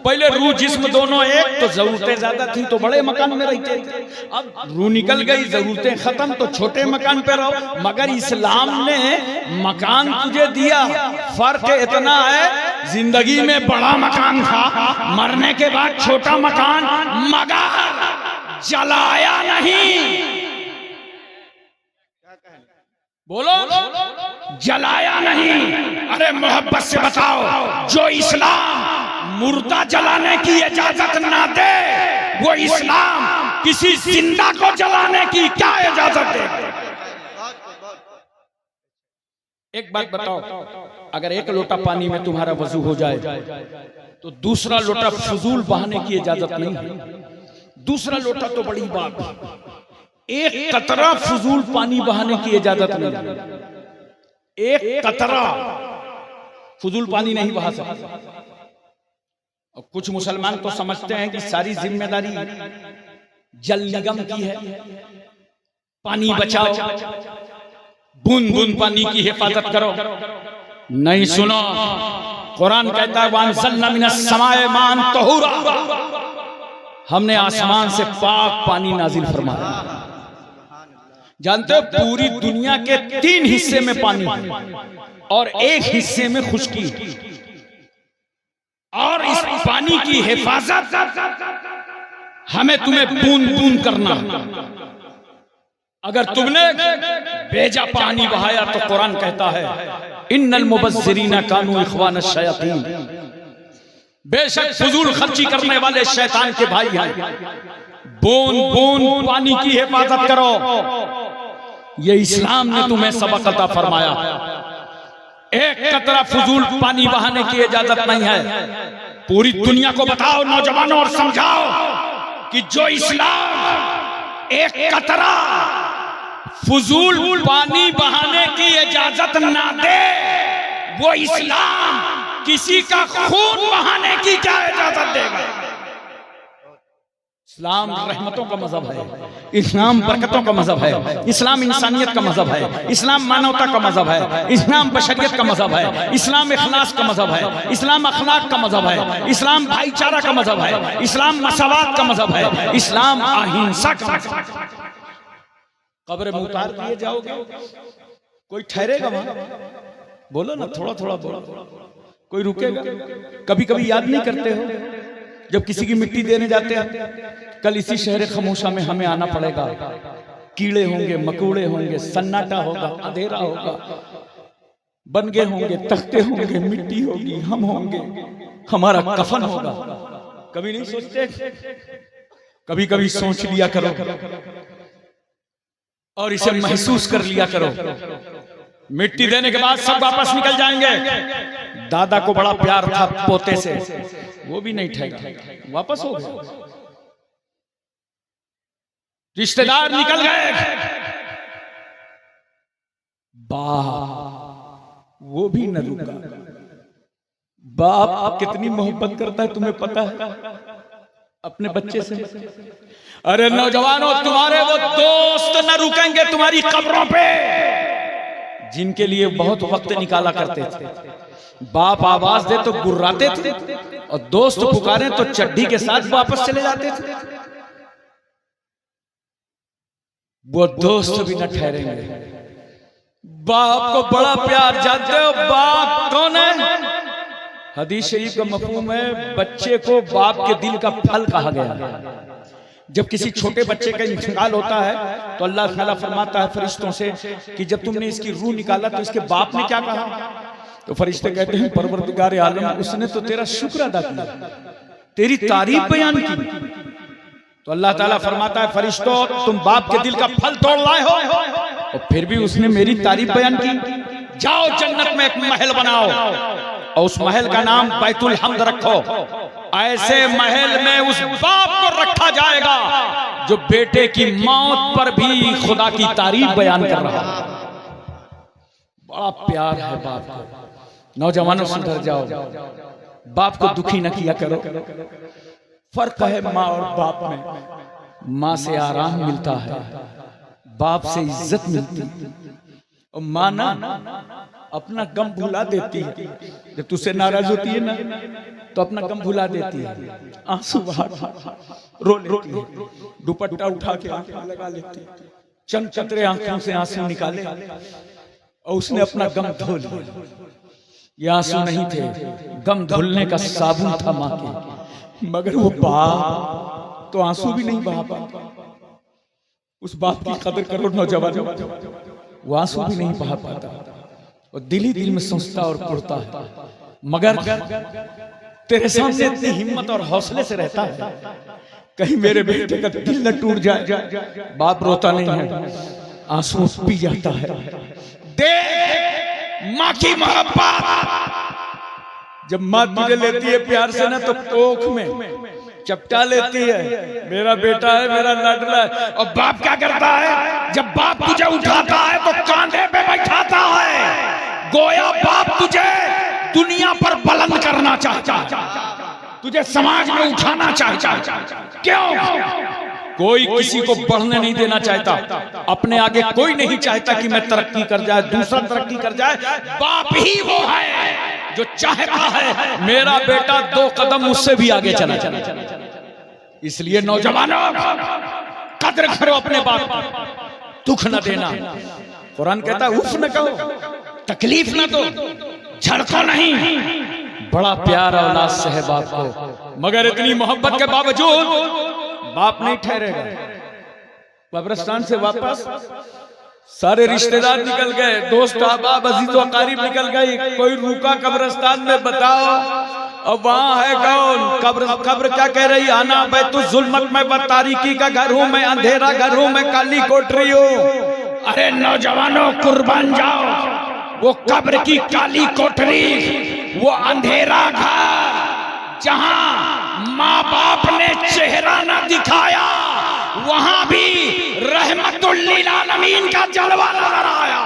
पहले रूह जिस्म दोनों एक, तो जरूरतें ज्यादा थी तो बड़े मकान में रहते थे, अब रूह निकल गई, जरूरतें खत्म तो छोटे मकान पे रहो। मगर इस्लाम ने मकान तुझे दिया, फर्क इतना है जिंदगी में बड़ा मकान था, मरने के बाद छोटा मकान, मगर जलाया नहीं। बोलो, जलाया नहीं। अरे मोहब्बत से बताओ, जो इस्लाम मुर्दा जलाने की इजाजत ना दे, वो इस्लाम किसी जिंदा को जलाने की क्या इजाजत दे? एक बात बताओ, अगर 1 लोटा पानी में तुम्हारा वजू हो जाए तो दूसरा लोटा फजूल बहाने की इजाजत नहीं है। दूसरा लोटा तो बड़ी बात, 1 कतरा फजूल पानी बहाने की इजाजत नहीं। 1 कतरा फजूल पानी नहीं बहा सकता। और कुछ मुसलमान तो समझते हैं कि सारी जिम्मेदारी जल निगम की है, पानी बचाओ, बूंद बूंद पानी की हिफाजत करो। नहीं, सुनो, कुरान कहता है वांज़लना मिनस समाए मान तहुरा, हमने आसमान से पाक पानी नाजिल फरमाया। जानते हो पूरी दुनिया के 3 हिस्से में पानी और 1 हिस्से में खुश्की, और इस पानी की हिफाजत हमें तुम्हें बूंद बूंद करना। अगर तुमने बेजा पानी बहाया तो कुरान कहता है इन्नल मुबज़्ज़िरीना कानू इख्वान अश-शयातीन, बेशक फजूल खर्ची करने वाले शैतान के भाई हैं। बूंद बूंद पानी की हिफाजत करो, ये इस्लाम ने तुम्हें सबक अता फरमाया। 1 कतरा फजूल पानी बहाने की इजाजत नहीं है। पूरी दुनिया को बताओ नौजवानों और समझाओ कि जो इस्लाम 1 कतरा फजूल पानी बहाने की इजाजत ना दे, वो इस्लाम किसी का खून बहाने की क्या इजाजत देगा? इस्लाम रहमतों का मजहब है, इस्लाम बरकतों का मजहब है, इस्लाम इंसानियत का मजहब है, इस्लाम मानवता का मजहब है, इस्लाम बशरियत का मजहब है, इस्लाम इखलास का मजहब है, इस्लाम अखलाक का मजहब है, इस्लाम भाईचारा का मजहब है, इस्लाम मसवात का मजहब है, इस्लाम अहिंसा का मजहब है। कब्र में उतार दिए जाओगे, कोई ठहरेगा वहां? बोलो ना, थोड़ा थोड़ा बोलो, कोई रुकेगा? कभी कभी याद नहीं करते हो जब किसी की मिट्टी देने जाते हैं, कल इसी शहर खमोशा में हमें आना पड़ेगा, कीड़े होंगे, मकोड़े होंगे, सन्नाटा होगा, अंधेरा होगा, बनगे होंगे, तख्ते होंगे, मिट्टी होगी, हम होंगे, हमारा कफन होगा। कभी नहीं सोचते? कभी कभी सोच लिया करो और इसे महसूस कर लिया करो। मिट्टी देने के बाद सब वापस निकल जाएंगे। दादा को बड़ा प्यार था पोते से, वो भी नहीं ठहरा, वापस हो गया। रिश्तेदार निकल गए, बाप वो भी न रुका। बाप कितनी मोहब्बत करता है तुम्हें पता है? अपने बच्चे से। अरे नौजवानों, तुम्हारे वो दोस्त न रुकेंगे तुम्हारी कब्रों पे जिनके लिए बहुत वक्त निकाला करते थे। बाप आवाज दे तो गुर्राते थे और दोस्त पुकारे तो चड्डी के साथ वापस चले जाते थे। वो दोस्त भी न ठहरेंगे। बाप को बड़ा प्यार, जानते हो बाप कौन है? हदीस शरीफ का मफहूम है बच्चे को बाप के दिल का फल कहा गया। जब किसी छोटे बच्चे का इंतकाल होता है तो अल्लाह ताला फरमाता है फरिश्तों से कि जब तुमने इसकी रूह निकाला तो इसके बाप ने क्या कहा? तो फरिश्ते कहते हैं परवरदिगार आलम, उसने तो तेरा शुक्र अदा किया, तेरी तारीफ बयान की। तो अल्लाह ताला फरमाता है फरिश्तों, तुम बाप के दिल का फल तोड़ लाए हो और फिर भी उसने मेरी तारीफ बयान की। जाओ जन्नत में एक महल बनाओ और उस महल का नाम बैतुल हम्द रखो। ऐसे महल में उस बाप को रखा जाएगा जो बेटे की मौत पर भी खुदा की तारीफ बयान कर रहा है। बड़ा प्यार है बाप को। नौजवानों सुधर जाओ, बाप को दुखी न किया करो। फर्क है माँ और बाप में। माँ से आराम मिलता है, बाप से इज्जत मिलती है। और माँ ना अपना गम भुला देती है। जब तुझसे नाराज होती है ना तो अपना गम भुला देती है, आंसू बहा रो लेती है, दुपट्टा उठा के आंखें लगा लेती है, चंद कतरे आंखों से आंसू निकाले और उसने अपना गम धो लिया। ये आंसू नहीं थे, गम धुलने का साबुन था माँ के। मगर वो बाप तो आंसू भी नहीं बहा पाता। उस बाप की कदर करो नौजवानों, वो आंसू भी नहीं बहा पाता और दिल ही दिल में सोचता और कुड़ता है। मगर तेरे सामने इतनी हिम्मत और हौसले से रहता है, कहीं मेरे बेटे का दिल न टूट जाए। बाप रोता नहीं है, आंसू पी जाता है। देख माँ की मोहब्बत, जब माँ तुझे लेती है प्यार से ना तो कोख में चपटा लेती है, मेरा बेटा है, मेरा लाडला है। और बाप क्या करता है? जब बाप तुझे उठाता है तो कांधे पे बैठाता है, गोया बाप तुझे दुनिया पर बुलंद करना चाहता है, तुझे समाज में उठाना चाहता है। क्यों? कोई किसी को बढ़ने नहीं देना चाहता, अपने आगे कोई नहीं चाहता कि मैं तरक्की कर जाए, दूसरा तरक्की कर जाए। बाप ही वो है जो चाहता है मेरा बेटा 2 कदम मुझसे भी आगे चला चला। इसलिए नौजवानों, कदर करो अपने बाप की, दुख न देना। कुरान कहता है उफ न कहो, तकलीफ न दो, झड़को नहीं। बड़ा प्यार औलाद से है बाप को, मगर इतनी मोहब्बत के बावजूद बाप नहीं ठहरेगा। कब्रिस्तान से वापस सारे रिश्तेदार निकल गए, दोस्त अहबाब अजीज व अकारीब निकल गए। कोई रुका कब्रिस्तान में, बताओ अब वहां है कौन? कब्र क्या कह रही? आना बैतुल जुल्मत में व तारीकी का घर हूं मैं, अंधेरा घर हूं मैं, काली कोठरी हूं। अरे नौजवानों कुर्बान जाओ, वो कब्र की काली कोठरी, वो अंधेरा घर जहां माँ बाप ने चेहरा न दिखाया, वहां भी रहमतुल लिल आलमीन का जलवा नजर आया।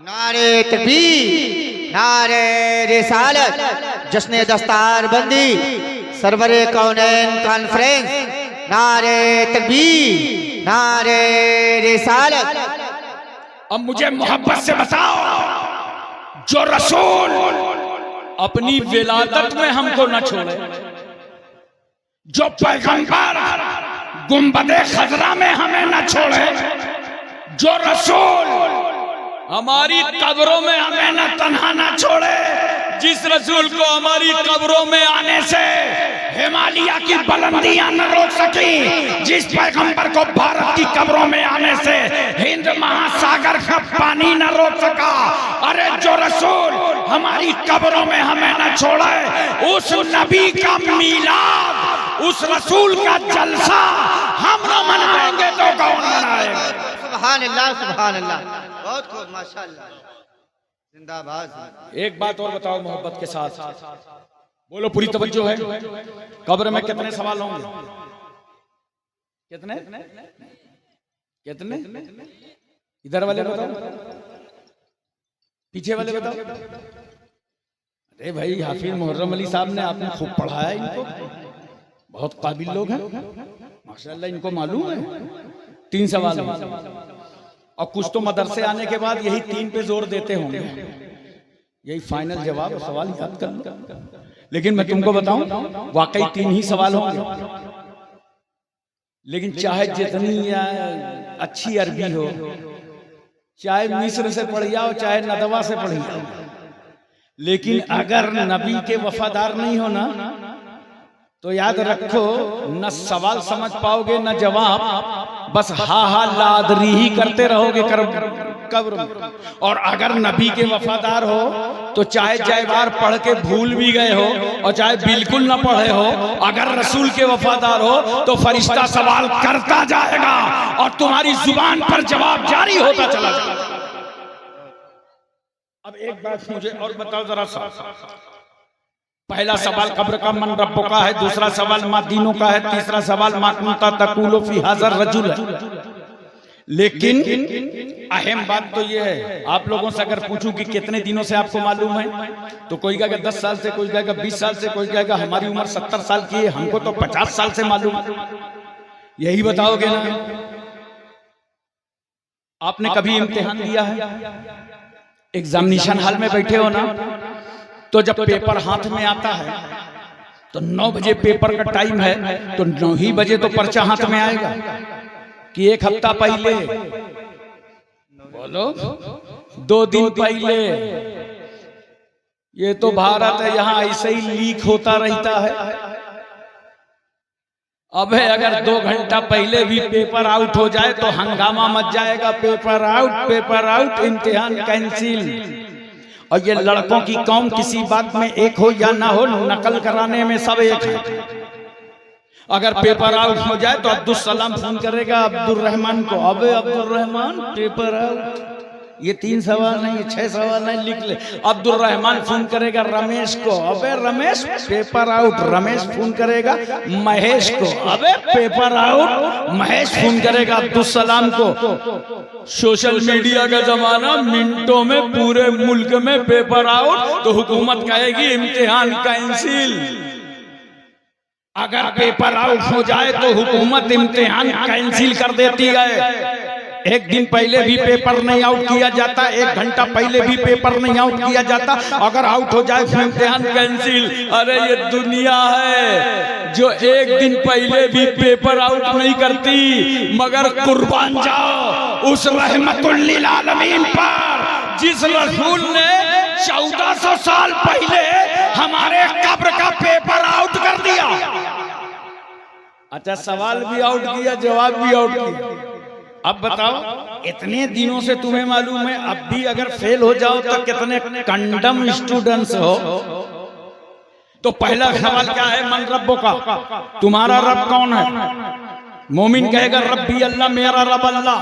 नारे तकबीर, नारे रिसालत, जश्न दस्तार बंदी, सरवरे कौनैन कॉन्फ्रेंस, नारे तकबीर, नारे रिसालत। अब मुझे मोहब्बत से बताओ, जो रसूल अपनी विलादत में हमको न छोड़े, जो पैगंबर गुंबदे खजरा में हमें न छोड़े, जो रसूल हमारी कब्रों में हमें न तन्हा न छोड़े, जिस रसूल को हमारी कब्रों में आने से हिमालय की बुलंदियां न रोक सकी, जिस पैगंबर को भारत की कब्रों में आने से हिंद महासागर का पानी न रोक सका। अरे जो रसूल हमारी कब्रों में हमें न छोड़े, उस नबी का मीलाद, उस रसूल का जलसा हम न मनाएंगे तो कौन मनाएगा? सुभान अल्लाह, सुभान अल्लाह, बहुत खूब, माशाअल्लाह, जिंदाबाद। एक बात और बताओ मोहब्बत के साथ, बोलो पूरी तवज्जो है। कब्र में कितने सवाल होंगे? कितने कितने? इधर वाले बताओ, पीछे वाले बताओ। अरे भाई हाफिज मुहर्रम अली साहब ने आपने खूब पढ़ाया इनको, बहुत काबिल लोग हैं माशाल्लाह, इनको मालूम है 3 सवाल हैं। और कुछ तो मदरसे आने के बाद यही 3 पे जोर देते होंगे, यही फाइनल जवाब है, सवाल याद कर लो। लेकिन मैं तुमको बताऊं वाकई 3 ही सवाल होंगे, लेकिन चाहे जितनी अच्छी अरबी हो, चाहे मिस्र से पढ़ी जाओ, चाहे नदवा से पढ़ी जाओ, लेकिन अगर नबी के वफादार नहीं हो ना, तो याद रखो न सवाल समझ पाओगे न जवाब, बस हा हा लादरी ही करते रहोगे कब्र में। और अगर नबी के वफादार हो तो चाहे जयबार पढ़ के भूल भी गए हो और चाहे बिल्कुल न पढ़े हो, अगर रसूल के वफादार हो तो फरिश्ता सवाल करता जाएगा और तुम्हारी जुबान पर जवाब जारी होता चला जाएगा। अब एक बात मुझे और बताओ जरा सा, पहला सवाल कब्र का मन रब्बो का है, दूसरा सवाल मा दीनों का है, तीसरा सवाल मा कुंता तकुलु फी हाज़र रजुल है। लेकिन अहम बात तो ये है, आप लोगों से अगर पूछूं कि कितने दिनों से आपको मालूम है, तो कोई कहेगा 10 साल से, कोई कहेगा 20 साल से, कोई कहेगा हमारी उम्र 70 साल की है, हमको तो 50 साल से मालूम है। यही बताओगे ना? आपने कभी इम्तिहान दिया है? एग्जामिनेशन हॉल में बैठे हो ना, तो जब पेपर हाथ में आता है तो 9 बजे पेपर का टाइम है, तो 9 ही बजे तो पर्चा हाथ में आएगा कि 1 हफ्ता पहले, बोलो 2 दिन पहले। ये तो भारत है, यहां ऐसे ही लीक होता रहता है। अबे अगर 2 घंटा पहले भी पेपर आउट हो जाए तो हंगामा मच जाएगा, पेपर आउट, इम्तिहान कैंसिल। और ये लड़कों की कौम किसी बात में एक हो या ना हो, नकल कराने में सब एक है। अगर पेपर आउट हो जाए तो अब्दुल सलाम फोन करेगा अब्दुल रहमान को, अबे अब्दुल रहमान पेपर आउट, ये 3 सवाल नहीं 6 सवाल नहीं, लिख ले। अब्दुल रहमान फोन करेगा रमेश को, अबे Ramesh paper out. Ramesh phone करेगा महेश को, अबे पेपर आउट। महेश फोन करेगा अब्दुल सलाम को। सोशल मीडिया का जमाना, मिनटों में पूरे मुल्क में पेपर आउट, तो हुकूमत कहेगी इम्तिहान कैंसिल। अगर पेपर आउट हो जाए तो हुकूमत इम्तिहान कैंसिल कर देती है। 1 दिन पहले भी पेपर नहीं आउट किया जाता, 1 घंटा पहले भी पेपर नहीं आउट किया जाता। अगर आउट हो जाए तो इम्तिहान कैंसिल। अरे ये दुनिया है जो 1 दिन पहले भी पेपर आउट नहीं करती, मगर कुर्बान जाओ उस रहमतुल लिल आलमीन पर जिस रसूल ने 1400 साल पहले हमारे कब्र का पेपर आउट कर दिया। अच्छा, सवाल भी आउट किया, जवाब भी आउट किया। अब बताओ, इतने दिनों से तुम्हें मालूम है, अब भी अगर फेल हो जाओ तो कितने कंडम स्टूडेंट्स हो। तो पहला सवाल क्या है? मन रब्बो का, तुम्हारा रब कौन है? मोमिन कहेगा रब्बी अल्लाह, मेरा रब अल्लाह।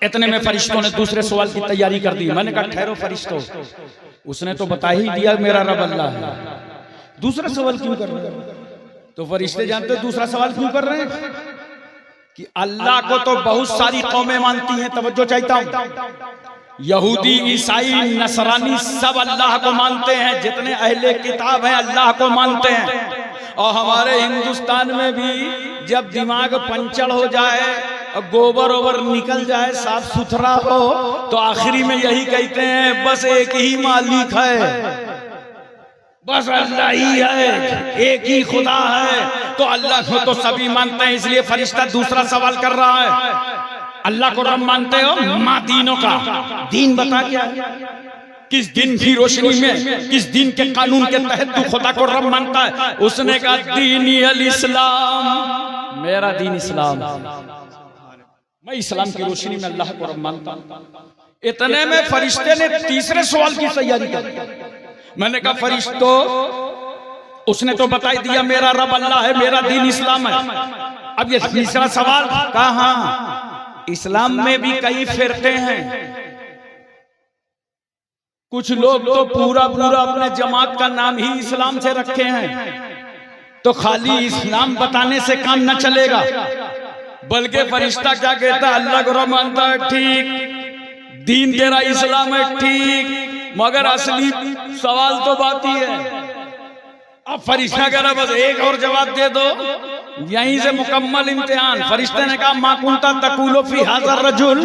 इतने में फरिश्तों ने दूसरे सवाल की तैयारी कर दी। मैंने कहा ठहरो फरिश्तों, उसने तो बता ही दिया मेरा रब अल्लाह है, दूसरा सवाल क्यों कर रहे हैं? तो फरिश्ते जानते दूसरा सवाल क्यों कर रहे हैं कि अल्लाह को तो बहुत सारी कौमें मानती हैं। तवज्जो चाहता हूं, यहूदी, ईसाई, नसरानी सब अल्लाह को मानते हैं, जितने अहले किताब हैं अल्लाह को मानते हैं। और हमारे हिंदुस्तान में भी जब दिमाग पंचर हो जाए, गोबर ओबर निकल जाए, साफ सुथरा हो, तो आखिरी में यही कहते हैं बस एक ही मालिक है, बस अल्लाह ही है, एक ही खुदा है। तो अल्लाह को तो सभी मानते हैं, इसलिए फरिश्ता दूसरा सवाल कर रहा है। अल्लाह को रब मानते हो? माँ दीनों का, दीन बता क्या? किस दिन की रोशनी में, किस दिन के कानून के तहत तू खुदा को रब मानता है? उसने कहा दीनी अल इस्लाम, मेरा दीन इस्लाम, मैं इस्लाम की रोशनी में अल्लाह को रब मानता हूं। इतने में फरिश्ते ने तीसरे सवाल की तैयारी कर। मैंने कहा फरिश्तों, उसने तो बता दिया मेरा रब अल्लाह है, मेरा दीन इस्लाम है। अब ये तीसरा सवाल कहा? इस्लाम में भी कई फिरके हैं। कुछ लोग तो पूरा पूरा अपने जमात का नाम ही इस्लाम से रखे हैं। तो खाली इस्लाम बताने से काम न चलेगा, बल्कि फरिश्ता क्या कहता है? अल्लाह को रब मानता है, ठीक, दीन तेरा इस्लाम है, ठीक, मगर असली सवाल तो बात ही है अब फरिश्ता कह रहा बस एक और जवाब दे दो, यहीं से मुकम्मल इम्तिहान। फरिश्ते ने कहा मा कुंता तकूलो फी हाज़ा रजुल,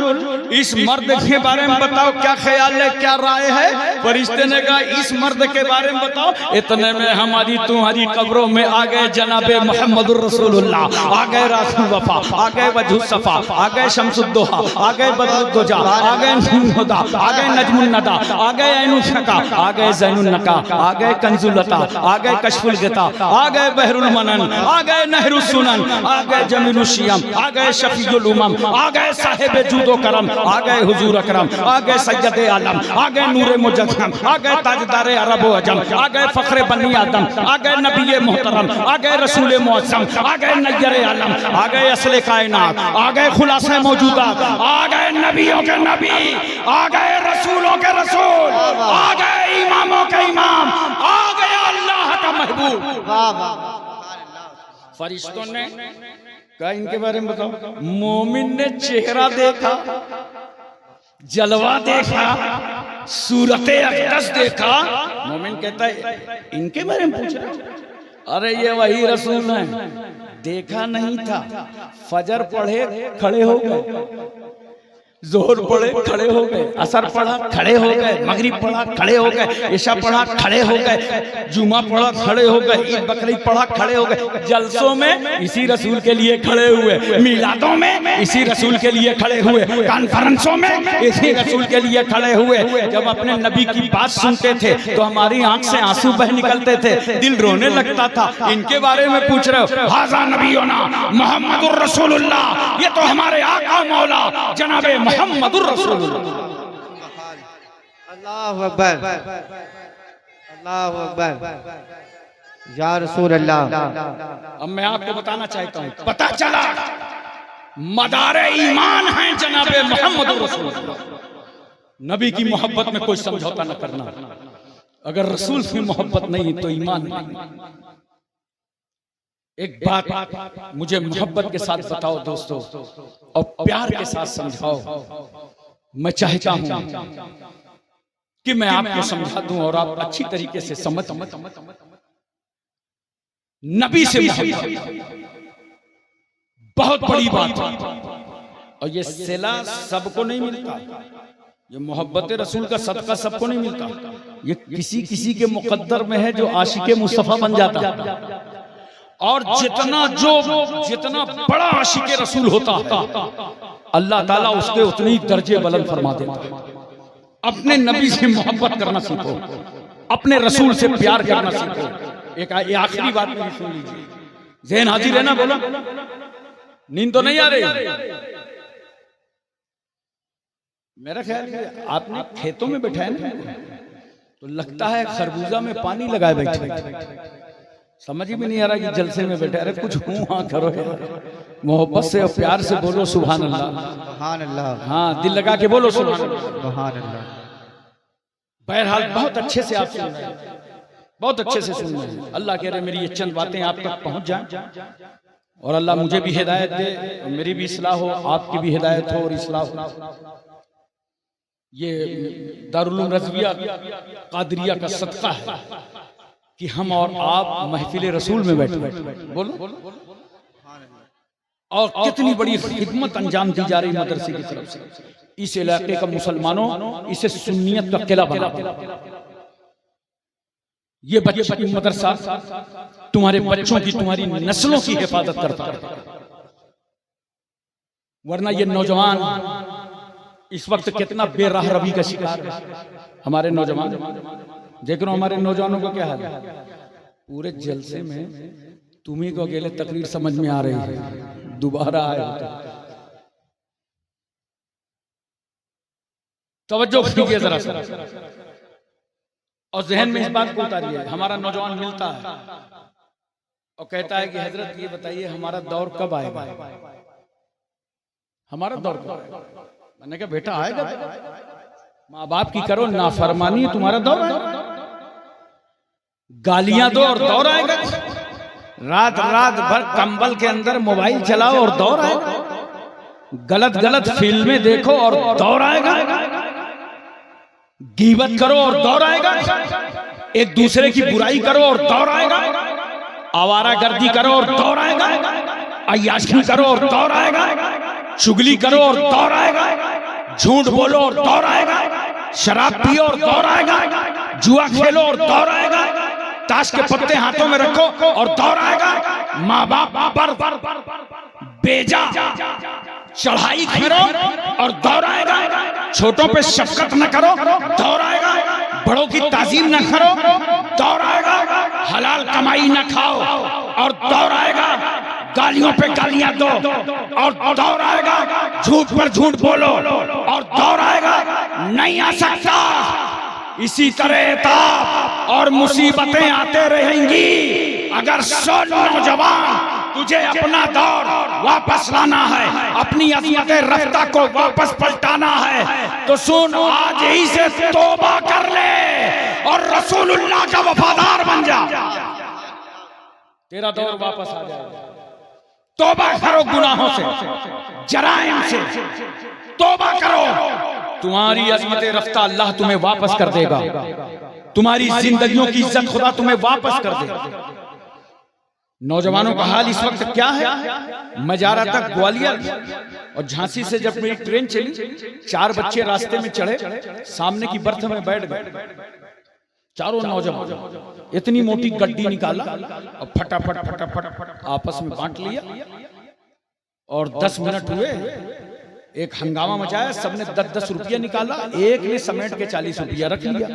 इस मर्द के बारे में बताओ क्या ख्याल है, क्या राय है। फरिश्ते ने कहा इस मर्द के बारे में बताओ। इतने में हमारी तुम्हारी कब्रों में आ गए जनाबे मोहम्मदुर रसूलुल्लाह, आ गए रासुल वफा, आ गए वजहुस सफा, आ गए शम्सुद्दोहा, आ गए बदरुद्दुजा, आ गए नूरुद्दा, आ गए नजमुन नदा, आ गए ऐनुल शका, आ गए ज़ैनुन नका, आ गए कंजुल लता, आ गए कशफुल गिता, आ गए बहरुल मनन, आ गए नहरुस सुनन, आ गए जमीलुल शियम, आ गए शफीउल उमम, आ गए साहिब जूदो करम, आ गए हुजूर अकरम, आ गए सैयद आलम, आ गए नूरे मुजस्सम, आ गए ताजदार अरब व अजम, आ गए फखरे बनी आदम, आ गए नबी मोहतरम, आ गए रसूल मुअज्जम, आ गए नय्यर आलम, आ गए असले कायनात, आ गए खुलासा मौजूदात, आ गए नबियों के नबी, आ गए रसूलों के रसूल, आ गए इमामों के इमाम, आ गया अल्लाह का महबूब। वाह वाह फरिश्तों ने कहा इनके बारे में बताओ। मोमिन ने चेहरा देखा, जलवा देखा, सूरत अक़दस देखा। मोमिन कहता है इनके बारे में पूछ रहा, अरे ये वही रसूल है। देखा नहीं था, फजर पढ़े खड़े हो गए, जोहर पढ़े खड़े हो गए, असर पढ़ा खड़े हो गए, मगरिब पढ़ा खड़े हो गए, इशा पढ़ा खड़े हो गए, जुमा पढ़ा खड़े हो गए, ईद बकरीद पढ़ा खड़े हो गए। जलसों में इसी रसूल के लिए खड़े हुए, मिलादों में इसी रसूल के लिए खड़े हुए, कॉन्फ्रेंसों में इसी रसूल के लिए खड़े हुए। जब अपने नबी की बात सुनते थे तो हमारी आंख से आंसू बह निकलते थे, दिल रोने लगता था। इनके बारे में पूछ रहे हो, हाज़ा नबीना मोहम्मदुर रसूलुल्लाह, ये तो हमारे आका मौला जनाबे मोहम्मदुर रसूलुल्लाह। अल्लाहु अकबर, अल्लाहु अकबर, या रसूल अल्लाह। अब मैं आपको बताना चाहता हूँ, पता चला मदारे ईमान हैं जनाबे मोहम्मदुर रसूलुल्लाह। नबी की मोहब्बत में कोई समझौता न करना। अगर रसूल से मोहब्बत नहीं तो ईमान नहीं। एक बात मुझे मोहब्बत के साथ बताओ दोस्तों, और प्यार के साथ समझाओ। मैं चाहता हूं कि मैं आपको समझा दूं और आप अच्छी तरीके से समझ। नबी से मोहब्बत बहुत बड़ी बात है, और ये सिला सबको नहीं मिलता। ये मोहब्बत रसूल का सदका सबको नहीं मिलता। ये किसी किसी के मुकद्दर में है जो आशिक मुस्तफा बन जाता है। और जितना बड़ा आशिक रसूल होता है अल्लाह ताला उसके उतने ही दर्जे बुलंद फरमा देता है। अपने नबी से मोहब्बत करना सीखो, अपने रसूल से प्यार करना सीखो। एक आखिरी बात मेरी सुन लीजिए, ज़हन हाजिर है ना? बोलो, नींद तो नहीं आ रही? मेरा ख्याल है आपने खेतों में बैठा है ना, तो लगता है खरबूजा में पानी लगाए बैठे। समझ ही भी नहीं आ रहा कि जलसे में बैठे। अरे कुछ हूँ हाँ करो यार, मोहब्बत से और प्यार से बोलो सुभान अल्लाह, सुभान अल्लाह। हाँ, दिल लगा के बोलो सुभान अल्लाह, सुभान अल्लाह। बहरहाल बहुत अच्छे से आप सुन रहे हैं, बहुत अच्छे से सुन रहे हैं। अल्लाह कह रहे मेरी ये चंद बातें आप तक पहुंच जाएं, और अल्लाह मुझे भी हिदायत दे, मेरी भी इस्लाह हो, आपकी भी हिदायत हो और इस्लाह हो। ये दारुल उलूम रज़विया कादरिया का सदका है कि हम और आप महफिल रसूल में बैठे। बोलो, और कितनी बड़ी खिदमत अंजाम दी जा रही मदरसे की तरफ से। इस इलाके का मुसलमानों इसे सुन्नियत का किला बना। ये बच्चे की मदरसा तुम्हारे बच्चों की, तुम्हारी नस्लों की हिफाजत करता है। वरना ये नौजवान इस वक्त कितना बेराह रवी का शिकार है। हमारे नौजवान देख रहे हो, हमारे नौजवानों को क्या हाल है? पूरे जलसे में तुम्ही को अकेले तकरीर समझ में आ रही है, दोबारा आए हो तवज्जो कीजिए जरा सा, और जहन में इस बात को उतारिए। हमारा नौजवान मिलता है और कहता है कि हजरत ये बताइए हमारा दौर कब आएगा, हमारा दौर कब आएगा? मैंने कहा बेटा आएगा, माँ बाप की करो नाफरमानी, तुम्हारा दौर आएगा। गालियां दो और दौर आएगा। रात भर कंबल के अंदर मोबाइल चलाओ और दौर आएगा। गलत फिल्में देखो और दौर आएगा। गीबत करो और दौर आएगा। एक दूसरे की बुराई करो और दौर आएगा। आवारागर्दी करो और दौड़ आएगा, अय्याशी करो और दौड़ आएगा, चुगली करो और दौड़ आएगा, झूठ बोलो और दौड़ आएगा, शराब पियो और दौड़ आएगा, जुआ खेलो और दौड़ आएगा, ताश के पत्ते हाथों में रखो और दौड़ आएगा, माँ बाप पर बेजा चढ़ाई करो और दौड़ आएगा, छोटों पे शफकत न करो दौड़ आएगा, बड़ों की ताजीम न करो दौड़ आएगा, हलाल कमाई न खाओ और दौड़ आएगा, गालियों पे गालियां दो और दौड़ आएगा, झूठ पर झूठ बोलो और दौड़ आएगा, नहीं आ सकता। इसी तरह ताप और मुसीबतें आते रहेंगी। अगर सो नौजवान तुझे अपना दौर वापस लाना है, अपनी अज़मत रफ्ता को वापस पलटाना है, तो सुन, आज ही से तौबा कर ले और रसूलुल्लाह का वफादार बन जा, तेरा दौर वापस आ जाएगा। तौबा करो गुनाहों से, जराइम से तौबा करो, तुम्हारी अज़मत रफ्ता अल्लाह तुम्हें वापस कर देगा, तुम्हारी जिंदगियों की इज्जत खुदा तुम्हें वापस कर देगा। नौजवानों का हाल इस वक्त क्या है? मैं जा रहा था ग्वालियर और झांसी से जब मेरी ट्रेन चली, 4 बच्चे रास्ते में चढ़े, सामने की बर्थ में बैठ गए, चारों नौजवान इतनी मोटी गड्डी निकाला और फटाफट फटाफट आपस में बांट लिया और 10 मिनट हुए, एक हंगामा मचाया, सबने 10-10 रुपया निकाला, एक ने समेट के 40 रुपया रख लिया।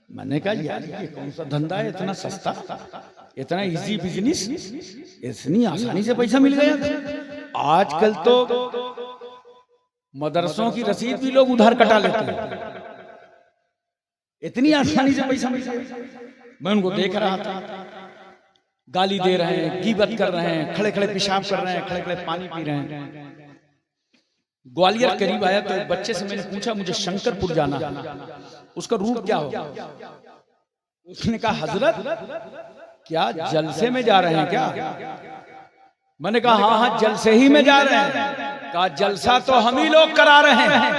मैंने कहा यार ये कौन सा धंधा है, इतना सस्ता, इतना इजी बिजनेस, इतनी आसानी से पैसा मिल गया। आजकल तो मदरसों की रसीद भी लोग उधार कटा लेते हैं, इतनी आसानी से पैसा मिल गया। मैं उनको देख रहा था, गाली दे रहे हैं, गीबत कर रहे हैं, खड़े खड़े पेशाब कर रहे हैं, खड़े खड़े पानी पी रहे हैं। ग्वालियर करीब आया तो एक बच्चे से मैंने पूछा मुझे शंकरपुर जाना है, उसका रूट क्या होगा? उसने कहा हजरत क्या जलसे में जा रहे हैं क्या? मैंने कहा हाँ हाँ जलसे ही में जा रहे हैं। कहा जलसा तो हम ही लोग करा रहे हैं।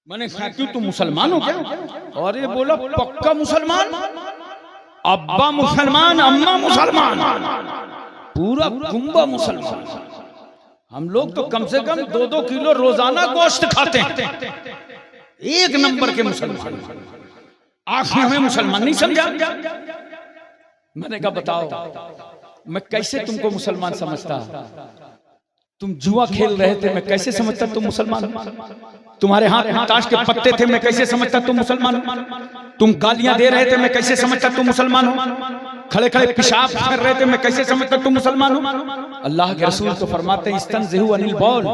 मैंने कहा क्यों तुम मुसलमान हो क्या? और ये बोला पक्का मुसलमान, अब्बा मुसलमान, अम्मा मुसलमान, पूरा कुंबा मुसलमान। हम लोग तो कम से कम 2-2 किलो रोजाना गोश्त खाते हैं, एक नंबर के मुसलमान। आखिर हमें मुसलमान नहीं समझा। मैंने कहा बताओ मैं कैसे तुमको मुसलमान समझता? तुम जुआ खेल रहे थे, मैं कैसे समझता तुम मुसलमान? तुम्हारे हाथ में ताश के पत्ते थे, मैं कैसे समझता तुम मुसलमान? तुम गालियां दे रहे थे, मैं कैसे समझता तुम मुसलमान हो? खड़े खड़े पेशाब कर रहे थे, मैं कैसे समझता तुम मुसलमान हो? अल्लाह के रसूल तो फरमाते हैं इस्तनज़िहु अनिल बौल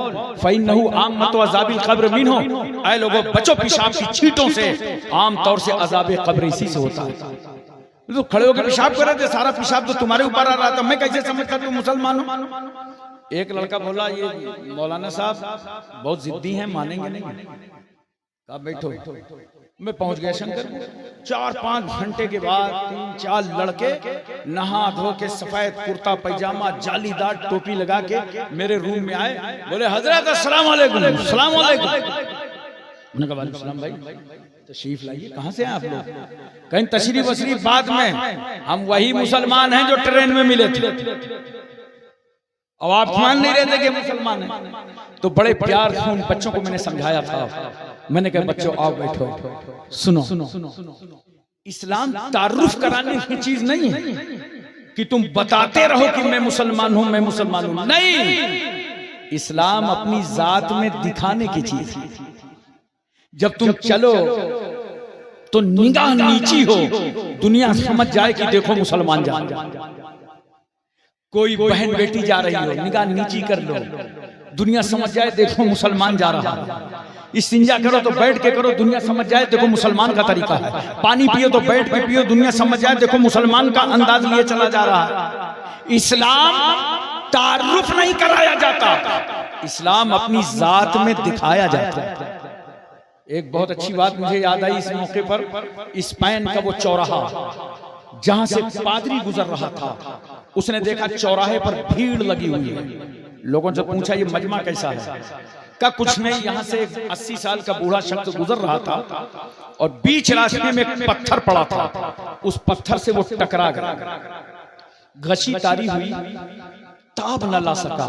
फ़इन्नहु आम्मतु अज़ाबिल क़ब्र मिन्हु। ऐ लोगों बचो पेशाब की छींटों से, आम तौर से अज़ाब क़ब्र इसी से होता है। तो खड़े होकर पेशाब कर रहे थे, सारा पेशाब तो तुम्हारे ऊपर आ रहा था, मैं कैसे समझता तुम मुसलमान हो? एक लड़का बोला ये मौलाना साहब बहुत जिद्दी हैं, मानेंगे नहीं। कहा बैठो। मैं पहुंच गया शंकर। 4-5 घंटे के बाद 3-4 लड़के नहा धो के सफेद कुर्ता पैजामा जालीदार टोपी लगा के मेरे रूम में आए, बोले हजरत अस्सलाम वालेकुम। अस्सलाम वालेकुम। मैंने कहा वालेकुम सलाम भाई, तशरीफ लाइए। कहाँ से हैं आप लोग? कहीं तशरीफ वशरीफ बाद में, हम वही मुसलमान हैं जो ट्रेन में मिले थे। अब आप मान नहीं रहे थे कि मुसलमान हैं। तो बड़े प्यार से उन बच्चों को मैंने समझाया था। मैंने कहा बच्चों आओ बैठो, सुनो, इस्लाम तारुफ कराने की चीज नहीं है कि तुम बताते रहो कि मैं मुसलमान हूं, मैं मुसलमान हूं। नहीं, इस्लाम अपनी जात में दिखाने की चीज है। जब तुम चलो तो निगाह नीची हो, दुनिया समझ जाए कि देखो मुसलमान जा रहे हैं। कोई बहन बेटी जा रही हो, निगाह नीची कर लो, दुनिया समझ जाए देखो मुसलमान जा रहा है। इस्तिंजा करो तो बैठ के करो, दुनिया समझ जाए देखो मुसलमान का तरीका है। पानी पियो तो बैठ के पियो, दुनिया समझ जाए देखो मुसलमान का अंदाज लिए चला जा रहा है। इस्लाम तारुफ नहीं कराया जाता, इस्लाम अपनी जात में दिखाया जाता है। एक बहुत अच्छी बात मुझे याद आई इस मौके पर, स्पेन का वो चौराहा जहां से पादरी गुजर रहा था, उसने देखा चौराहे पर भीड़ लगी हुई है। लोगों से पूछा ये मजमा कैसा है? का कुछ नहीं, यहाँ से 80 साल का बूढ़ा शख्स गुजर रहा था और बीच रास्ते में एक पत्थर पड़ा था, उस पत्थर से वो टकरा गया, घसी तारी हुई, ताब न ला सका,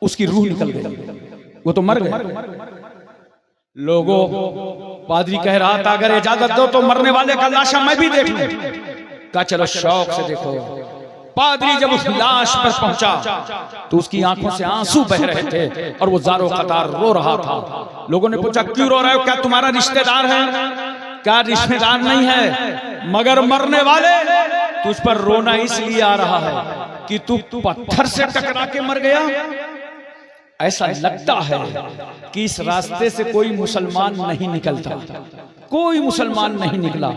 उसकी रूह निकल गई, वो तो मर गया। लोगों, पादरी कह रहा था अगर इजाजत दो तो मरने वाले का लाशा मैं भी देख लूं। कहा चलो शौक से देखो। पादरी जब उस लाश पर पहुंचा तो उसकी आंखों से आंसू बह रहे थे और वो जारो कतार रो रहा था। लोगों ने पूछा क्यों रो रहे हो, क्या तुम्हारा रिश्तेदार है? क्या रिश्तेदार नहीं है, मगर मरने वाले तुझ पर रोना इसलिए आ रहा है कि तू पत्थर से टकरा के मर गया। ऐसा लगता है कि इस रास्ते से कोई मुसलमान नहीं निकलता, कोई मुसलमान नहीं निकला।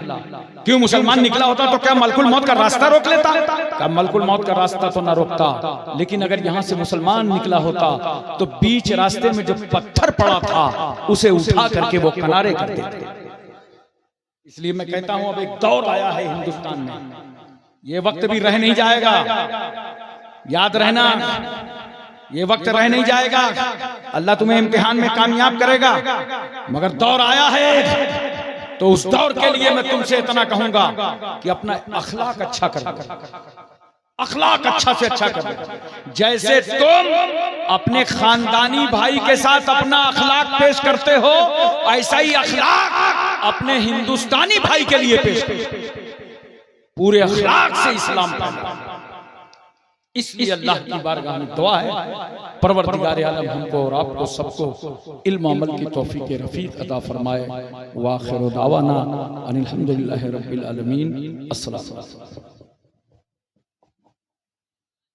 क्यों मुसलमान निकला होता तो क्या मलकुल मौत का रास्ता रोक लेता? क्या मलकुल मौत का रास्ता तो ना रोकता, लेकिन अगर यहां से मुसलमान निकला होता तो बीच रास्ते में जो पत्थर पड़ा था उसे उठा करके वो किनारे कर देते। इसलिए मैं कहता हूं अब एक दौर आया है हिंदुस्तान में, ये वक्त भी रह नहीं जाएगा, याद रहना, ये वक्त रह नहीं जाएगा। अल्लाह तुम्हें इम्तिहान में कामयाब करेगा, मगर दौर आया है तो उस दौर के लिए मैं तुमसे इतना कहूंगा कि अपना अखलाक अच्छा कर, अखलाक अच्छा से अच्छा कर। जैसे तुम अपने खानदानी भाई के साथ अपना अखलाक पेश करते हो, ऐसा ही अखलाक अपने हिंदुस्तानी भाई के लिए पेश करो। पूरे अखलाक से इस्लाम पैदा। इसलिए अल्लाह की बारगाह में दुआ है परवरदिगार आलम हमको और आपको सबको इल्म अमल की तौफीक रफीक अता फरमाए। व आखिर दावाना अनिल हम्दुलिल्लाहि रब्बिल आलमीन। अस्सलाम।